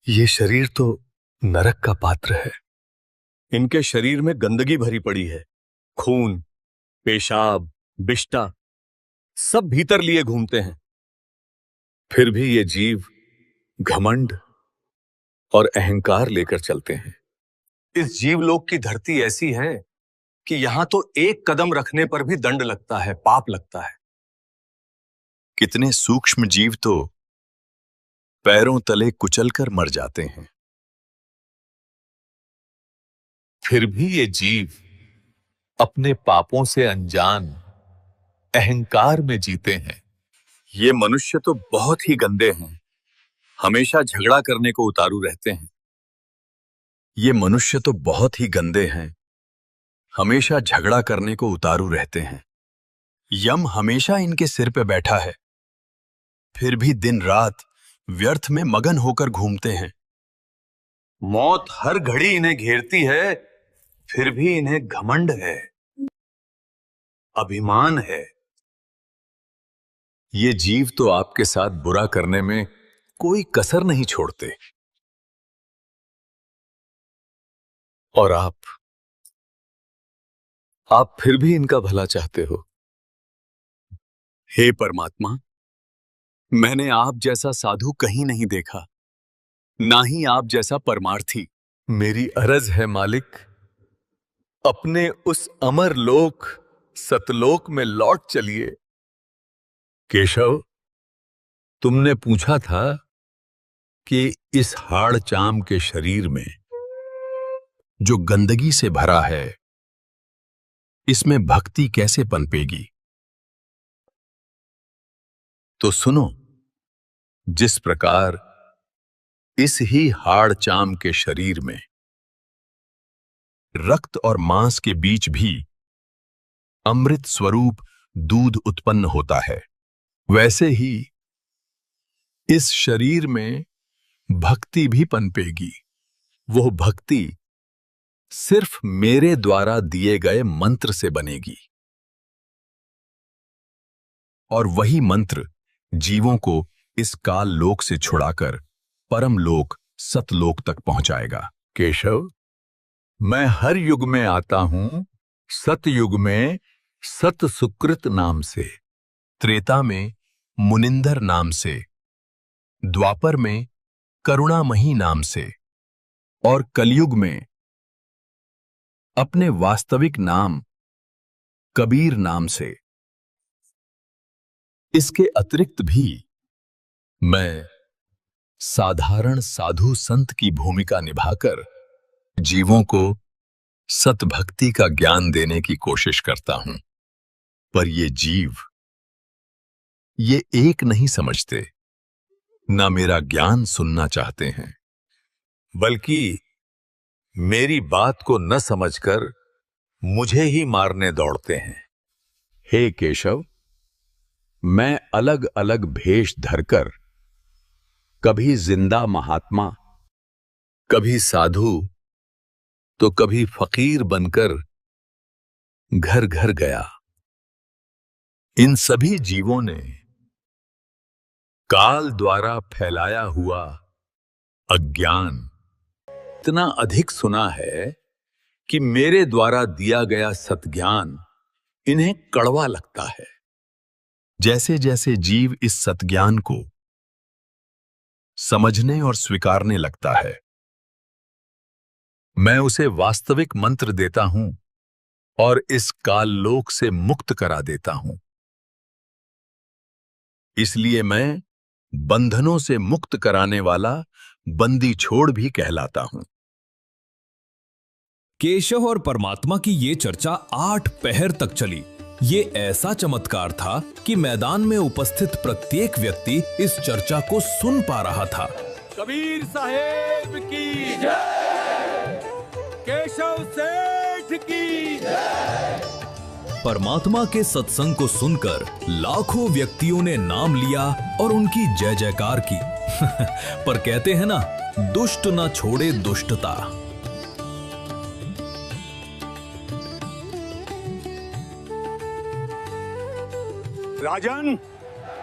ये शरीर तो नरक का पात्र है। इनके शरीर में गंदगी भरी पड़ी है, खून, पेशाब, बिष्टा। सब भीतर लिए घूमते हैं, फिर भी ये जीव घमंड और अहंकार लेकर चलते हैं। इस जीवलोक की धरती ऐसी है कि यहां तो एक कदम रखने पर भी दंड लगता है, पाप लगता है। कितने सूक्ष्म जीव तो पैरों तले कुचलकर मर जाते हैं। फिर भी ये जीव अपने पापों से अनजान अहंकार में जीते हैं। ये मनुष्य तो बहुत ही गंदे हैं, हमेशा झगड़ा करने को उतारू रहते हैं। ये मनुष्य तो बहुत ही गंदे हैं, हमेशा झगड़ा करने को उतारू रहते हैं। यम हमेशा इनके सिर पे बैठा है, फिर भी दिन रात व्यर्थ में मगन होकर घूमते हैं। मौत हर घड़ी इन्हें घेरती है, फिर भी इन्हें घमंड है, अभिमान है। ये जीव तो आपके साथ बुरा करने में कोई कसर नहीं छोड़ते, और आप फिर भी इनका भला चाहते हो। हे परमात्मा, मैंने आप जैसा साधु कहीं नहीं देखा, ना ही आप जैसा परमार्थी। मेरी अर्ज है मालिक, अपने उस अमर लोक सतलोक में लौट चलिए। केशव, तुमने पूछा था कि इस हाड़ चाम के शरीर में जो गंदगी से भरा है, इसमें भक्ति कैसे पनपेगी? तो सुनो, जिस प्रकार इस ही हाड़ चाम के शरीर में रक्त और मांस के बीच भी अमृत स्वरूप दूध उत्पन्न होता है, वैसे ही इस शरीर में भक्ति भी पनपेगी। वो भक्ति सिर्फ मेरे द्वारा दिए गए मंत्र से बनेगी, और वही मंत्र जीवों को इस काल लोक से छुड़ाकर परम लोक सतलोक तक पहुंचाएगा। केशव, मैं हर युग में आता हूं, सतयुग में सत सुकृत नाम से, त्रेता में मुनिंदर नाम से, द्वापर में करुणामयी नाम से, और कलयुग में अपने वास्तविक नाम कबीर नाम से। इसके अतिरिक्त भी मैं साधारण साधु संत की भूमिका निभाकर जीवों को सतभक्ति का ज्ञान देने की कोशिश करता हूं, पर ये जीव ये एक नहीं समझते, ना मेरा ज्ञान सुनना चाहते हैं, बल्कि मेरी बात को न समझकर मुझे ही मारने दौड़ते हैं। हे केशव, मैं अलग अलग भेष धरकर कभी जिंदा महात्मा, कभी साधु, तो कभी फकीर बनकर घर घर गया। इन सभी जीवों ने काल द्वारा फैलाया हुआ अज्ञान इतना अधिक सुना है कि मेरे द्वारा दिया गया सत्ज्ञान इन्हें कड़वा लगता है। जैसे जैसे जीव इस सत्ज्ञान को समझने और स्वीकारने लगता है, मैं उसे वास्तविक मंत्र देता हूं और इस काल लोक से मुक्त करा देता हूं। इसलिए मैं बंधनों से मुक्त कराने वाला बंदी छोड़ भी कहलाता हूं। केशव और परमात्मा की ये चर्चा 8 पहर तक चली। ये ऐसा चमत्कार था कि मैदान में उपस्थित प्रत्येक व्यक्ति इस चर्चा को सुन पा रहा था। कबीर साहेब की जय, केशव सेठ की जय। परमात्मा के सत्संग को सुनकर लाखों व्यक्तियों ने नाम लिया और उनकी जय जयकार की। पर कहते हैं ना, दुष्ट ना छोड़े दुष्टता। राजन,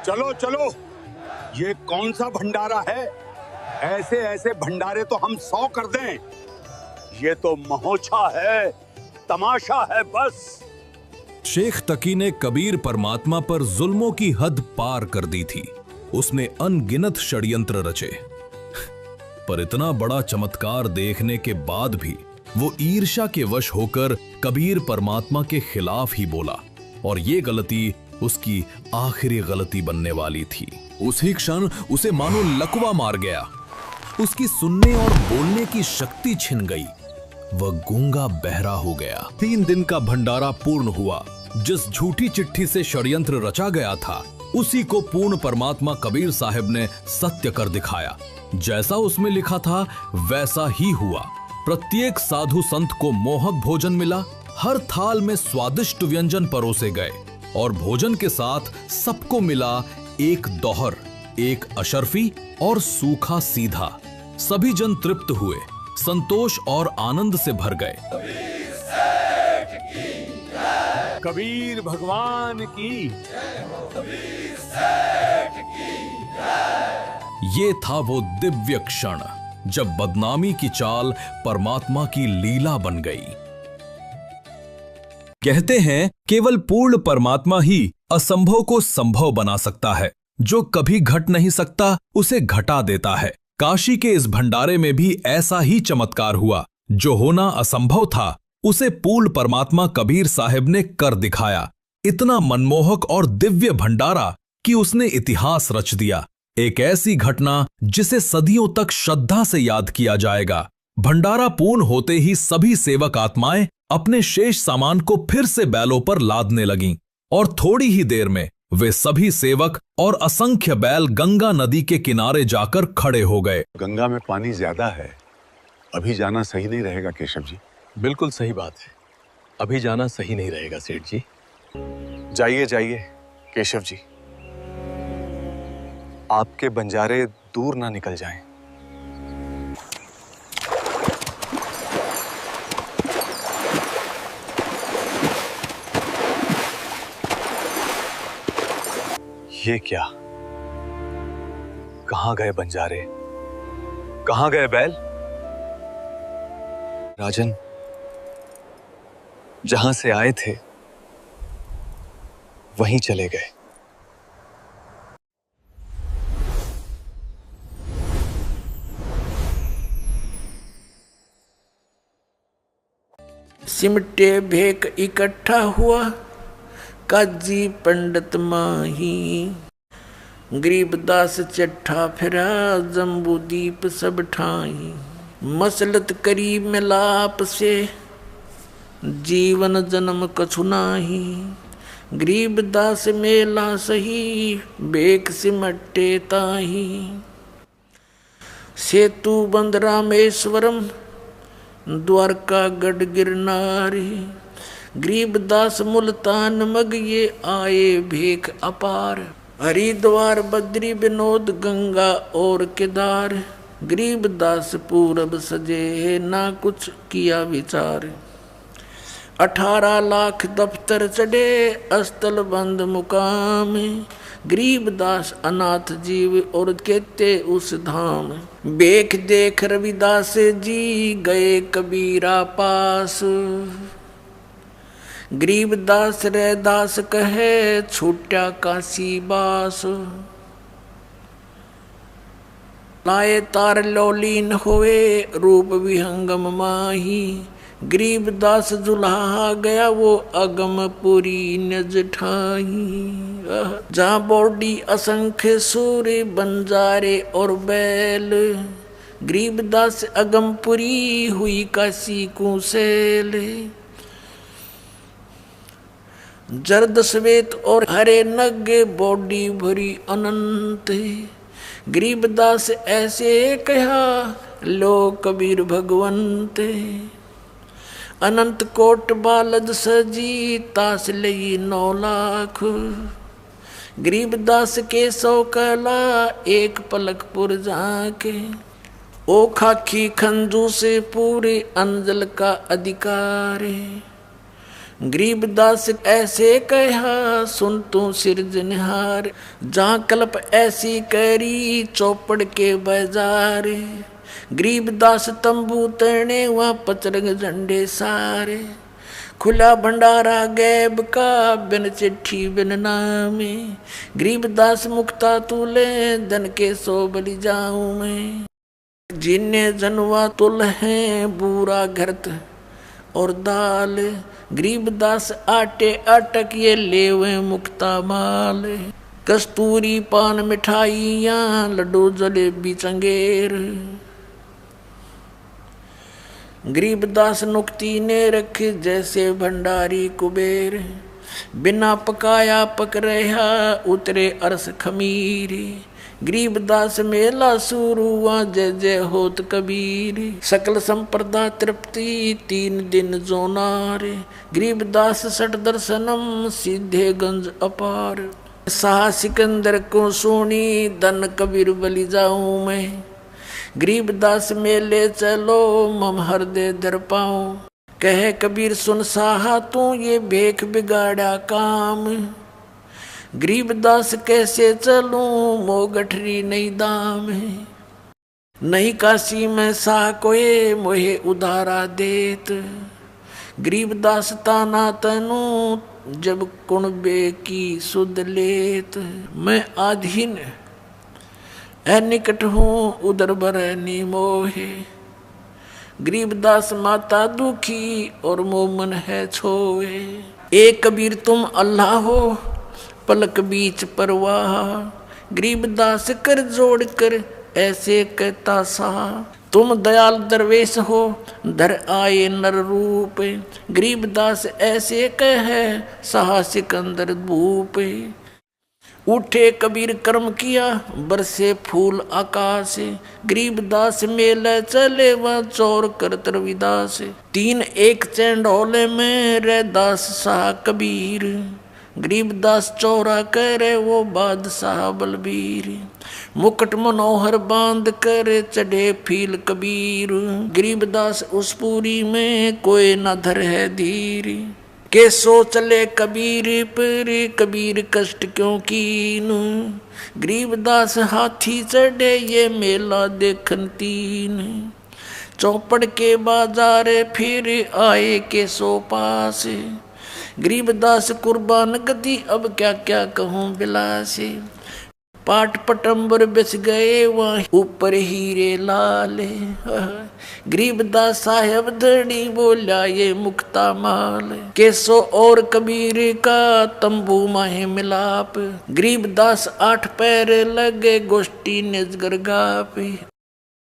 चलो चलो, ये कौन सा भंडारा है? ऐसे ऐसे भंडारे तो हम 100 कर दें। ये तो महोत्सव है, तमाशा है बस। शेख तकी ने कबीर परमात्मा पर जुल्मों की हद पार कर दी थी। उसने अनगिनत षड्यंत्र रचे, पर इतना बड़ा चमत्कार देखने के बाद भी वो ईर्ष्या के वश होकर कबीर परमात्मा के खिलाफ ही बोला, और ये गलती उसकी आखिरी गलती बनने वाली थी। उसी क्षण उसे मानो लकवा मार गया। उसकी सुनने और बोलने की शक्ति छिन गई। वह गूंगा बहरा हो गया। 3 दिन का भंडारा पूर्ण हुआ। जिस झूठी चिट्ठी से षड्यंत्र रचा गया था, उसी को पूर्ण परमात्मा कबीर साहब ने सत्य कर दिखाया। जैसा उसमें लिखा था वैसा ही हुआ। प्रत्येक साधु संत को मोहक भोजन मिला। हर थाल में स्वादिष्ट व्यंजन परोसे गए और भोजन के साथ सबको मिला एक दोहर, एक अशर्फी और सूखा सीधा। सभी जन तृप्त हुए, संतोष और आनंद से भर गए। कबीर भगवान की। ये था वो दिव्य क्षण जब बदनामी की चाल परमात्मा की लीला बन गई। कहते हैं केवल पूर्ण परमात्मा ही असंभव को संभव बना सकता है। जो कभी घट नहीं सकता उसे घटा देता है। काशी के इस भंडारे में भी ऐसा ही चमत्कार हुआ। जो होना असंभव था उसे पूर्ण परमात्मा कबीर साहब ने कर दिखाया। इतना मनमोहक और दिव्य भंडारा कि उसने इतिहास रच दिया। एक ऐसी घटना जिसे सदियों तक श्रद्धा से याद किया जाएगा। भंडारा पूर्ण होते ही सभी सेवक आत्माएं अपने शेष सामान को फिर से बैलों पर लादने लगीं और थोड़ी ही देर में वे सभी सेवक और असंख्य बैल गंगा नदी के किनारे जाकर खड़े हो गए। गंगा में पानी ज्यादा है, अभी जाना सही नहीं रहेगा केशव जी। बिल्कुल सही बात है, अभी जाना सही नहीं रहेगा सेठ जी। जाइए जाइए केशव जी, आपके बंजारे दूर ना निकल जाएं। ये क्या, कहां गए बंजारे, कहां गए बैल? राजन, जहां से आए थे वहीं चले गए। सिमटे भेक इकट्ठा हुआ, काजी पंडित माही। गरीबदास चट्ठा फिरा, जम्बूदीप सब ठाई। मसलत करी मिलाप से, जीवन जन्म कछु नाही। गरीबदास मेला सही, बेक सिमटे ताही। सेतु बंद रामेश्वरम, द्वारका गढ़ गिरनारी। गरीबदास मुल्तान मग ये आए भेख अपार। हरिद्वार बद्री विनोद गंगा और केदार। गरीबदास पूरब सजे ना कुछ किया विचार। 18 लाख दफ्तर चढ़े अस्तल बंद मुकाम। गरीबदास अनाथ जीव और कहते उस धाम। बेख देख रविदास जी गए कबीरा पास। गरीबदास रैदास कहे छूटा काशी बास। लाए तार लौलीन होए रूप विहंगम माही। गरीबदास दुल्हा गया वो अगमपुरी नजठाही। जहाँ बॉडी असंख्य सूर्य बंजारे और बैल। गरीबदास अगमपुरी हुई काशी कुसेल। जर्द श्वेत और हरे नगे बॉडी भरी अनंत। गरीबदास ऐसे कहा लो कबीर भगवंत। अनंत कोट बालद सजी तास लई 9 लाख। गरीबदास के 100 कला एक पलकपुर जाके। ओ खाकी खंजू से पूरे अंजल का अधिकार। गरीबदास ऐसे कहा सुन तू सिरजनहार। जहाँ कल्प ऐसी करी चौपड़ के बाजार। गरीबदास तंबू तने वहाँ पचरंग झंडे सारे। खुला भंडारा गैब का बिन चिट्ठी बिन नामे। गरीबदास मुक्ता तुले धन के सो बलि जाऊं मैं। जिन्ने जनवा तुल है बूरा घरत और दाल। गरीबदास आटे अटक ये लेवे मुक्ता माल। कस्तूरी पान मिठाइयाँ लड्डू जलेबी चंगेर। गरीबदास नुक्ती ने रखे जैसे भंडारी कुबेर। बिना पकाया पक रहा उतरे अरस खमीरी। गरीबदास मेला शुरू हुआ जय जय होत कबीर। सकल संप्रदा तृप्ति 3 दिन जोनार। गरीबदास सठ दर्शनम सीधे गंज अपार। शाह सिकंदर को सोनी धन कबीर बलि जाऊं मैं। गरीबदास मेले चलो मम हृदय दर पाऊं। कहे कबीर सुन साहा तू ये भेख बिगाड़ा काम। गरीबदास कैसे चलूं मो गठरी नहीं दाम। नहीं काशी में सा कोए मोहे उधारा देत। गरीबदास ताना तनु जब कुणबे की सुध लेत। मैं आधीन निकट हूँ उदर बरनी मोहे। गरीबदास माता दुखी और मोमन है छोए। एक कबीर तुम अल्लाह हो पलक बीच परवाह। गरीबदास कर जोड़ कर ऐसे कहता सा। तुम दयाल दरवेश हो धर आए नर रूप। गरीबदास ऐसे कहे साहा सिकंदर भूप। उठे कबीर कर्म किया बरसे फूल आकाश। गरीबदास मेले चले वह चोर कर तरविदास। 3 एक चैंडोले में रे दास शाह कबीर। गरीबदास चौरा करे वो बादशाह बलबीर। मुकुट मनोहर बांध कर चढ़े फील कबीर। गरीबदास उस पूरी में कोई न धर है धीर। के सो चले कबीर पर कबीर कष्ट क्यों कीन। गरीबदास हाथी चढ़े ये मेला देखन 3। चौपड़ के बाजार फिर आए के सो पास। गरीबदास कुर्बान गति अब क्या क्या कहूँ बिलासे। पाट पटंबर बिछ गए वहाँ ऊपर हीरे लाले। गरीबदास साहेब धड़ी बोला ये मुक्ता माल। केसो और कबीर का तंबू माहे मिलाप। गरीबदास 8 पैर लगे गोष्ठी निजगर गापे।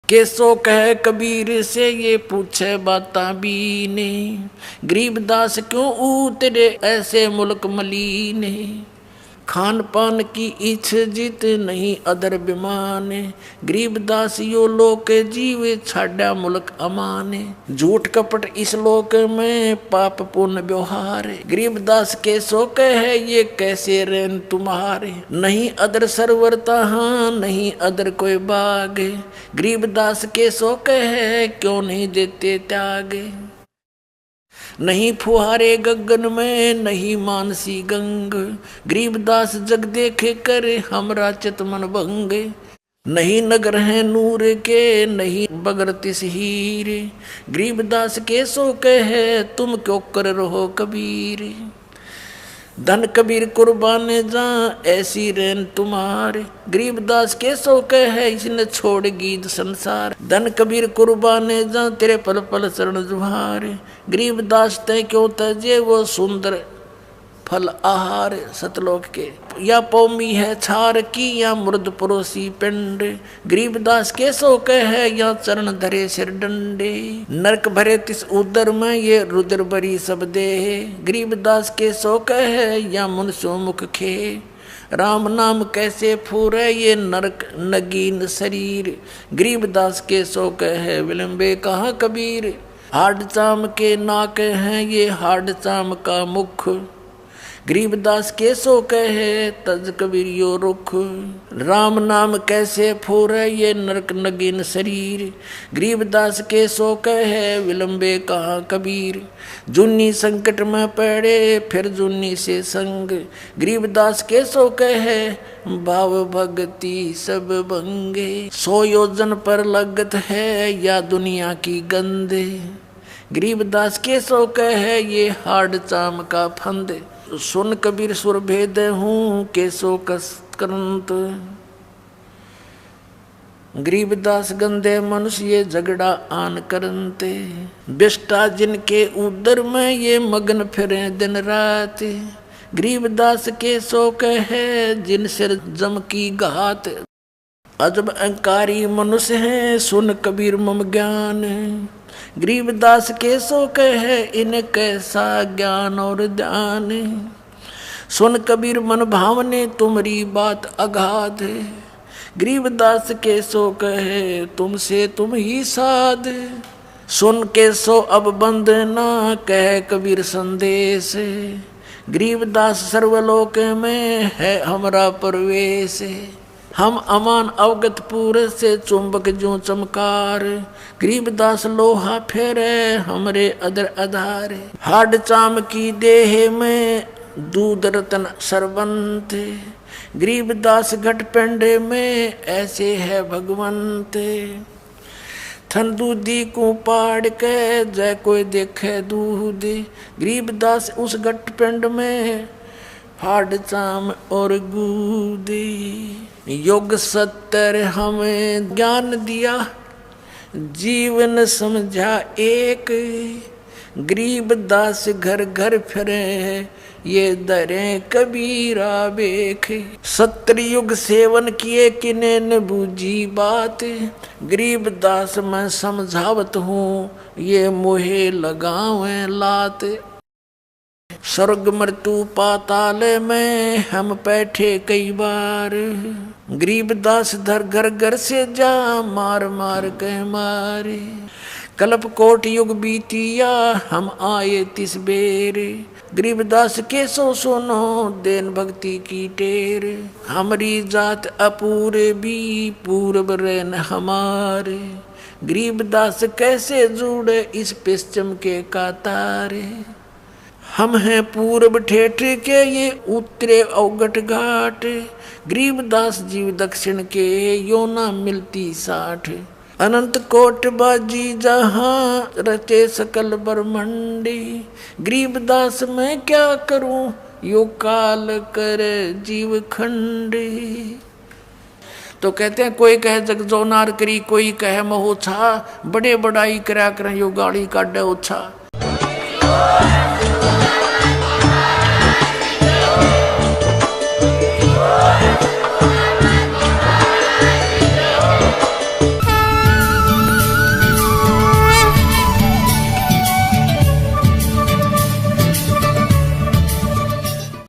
केसो कहे कबीर से ये पूछे बाता बीने। गरीबदास क्यों उतरे ऐसे मुल्क मलीने। खान पान की इच्छ जित नहीं अदर बिमाने। गरीबदास यो लोक जीवे छाड़ा मुल्क अमाने। झूठ कपट इस लोक में पाप पुण्य व्यवहार। गरीबदास के सो कहे ये कैसे रेन तुम्हारे। नहीं अदर सरवरता हाँ नहीं अदर कोई बाग। गरीबदास के सो कहे क्यों नहीं देते त्याग। नहीं फुहारे गगन में नहीं मानसी गंग। गरीबदास जग देखे करे हमरा चित मन भंग। नहीं नगर है नूर के नहीं बगर तिस हीर। गरीबदास के सो कहे तुम क्यों कर रहो कबीर। धन कबीर कुर्बान जा ऐसी रेन तुम्हारे। गरीबदास के सो कहे इसने छोड़ गीत संसार। धन कबीर कुर्बान जा तेरे पल पल चरण जुहारे। गरीबदास ते क्यों तजे वो सुंदर फल आहार सतलोक के। या पौमी है छार की या मुर्द परोसी पिंड। गरीबदास के सो कहे या चरण धरे सिर डंडे। नरक भरे तिस उदर में ये रुद्र बरी सब दे। गरीबदास के सो कहे या मुनसो मुख खे। राम नाम कैसे फूरे ये नरक नगीन शरीर। गरीबदास के सो कहे विलंबे कहाँ कबीर। हाड चाम के नाक हैं ये हाड चाम का मुख। गरीबदास के सो कहे तज कबीर यो रुख। राम नाम कैसे फूरे ये नरक नगीन शरीर। गरीबदास के सो कहे विलंबे कहाँ कबीर। जुन्नी संकट में पड़े फिर जुन्नी से संग। गरीबदास के सो कहे भाव भक्ति सब भंगे। 100 योजन पर लगत है या दुनिया की गंदे। गरीबदास के सो कहे ये हाड चाम का फंद, सुन कबीर सुर भेद हूँ के सो कस करंत। गरीबदास गंदे मनुष्य ये झगड़ा आन करनते, बिष्टा जिनके उदर में ये मगन फिरे दिन रात। गरीबदास के सो कहे जिन सिर जम की घात, अजब अहंकारी मनुष्य हैं सुन कबीर मम ज्ञान। गरीबदास के सो कहे इन कैसा ज्ञान और ध्यान, सुन कबीर मन भावने तुम्हारी बात अगाध। गरीबदास के सो कहे तुमसे तुम ही साध, सुन के सो अब बंद ना कह कबीर संदेश। गरीबदास सर्वलोक में है हमरा प्रवेश, हम अमान अवगत पूरे से चुंबक जो चमकार। गरीबदास लोहा फेरे हमरे अदर आधार, हाड चाम की देह में दूध रतन सरबंत। गरीबदास घट पेंडे में ऐसे है भगवंत, थन दूधी को पाड़ के जय कोई देखे दूध। गरीबदास उस घट पेंड में हाड चाम और गूदी। योग सत्तर हमें ज्ञान दिया जीवन समझा एक, गरीबदास घर घर फिरे ये दरे कबीरा बेख। सत्तर युग सेवन किए किने न बूझी बात, गरीबदास मैं समझावत हूँ ये मोहे लगावे लात। स्वर्ग मृत्यु पाताल में हम बैठे कई बार, गरीबदास धर घर घर से जा मार मार के मारे। कल्प कोट युग बीतिया हम आए तिस बेर, गरीबदास के सो सुनो देन भक्ति की टेर। हमारी जात अपूरे भी पूर्व रेन हमारे, गरीबदास कैसे जुड़े इस पश्चिम के कातारे। हम हैं पूर्व ठेठ के ये उत्तरे अवगट घाट, गरीबदास जीव दक्षिण के यो ना मिलती साठ। अनंत कोट बाजी जहाँ रचे सकल ब्रह्मंडी, गरीबदास मैं क्या करूं यो काल कर जीव खंडी। तो कहते हैं कोई कहे जग जोनार करी, कोई कहे महोछा, बड़े बड़ाई करा कर यो गाड़ी काटे ओछा।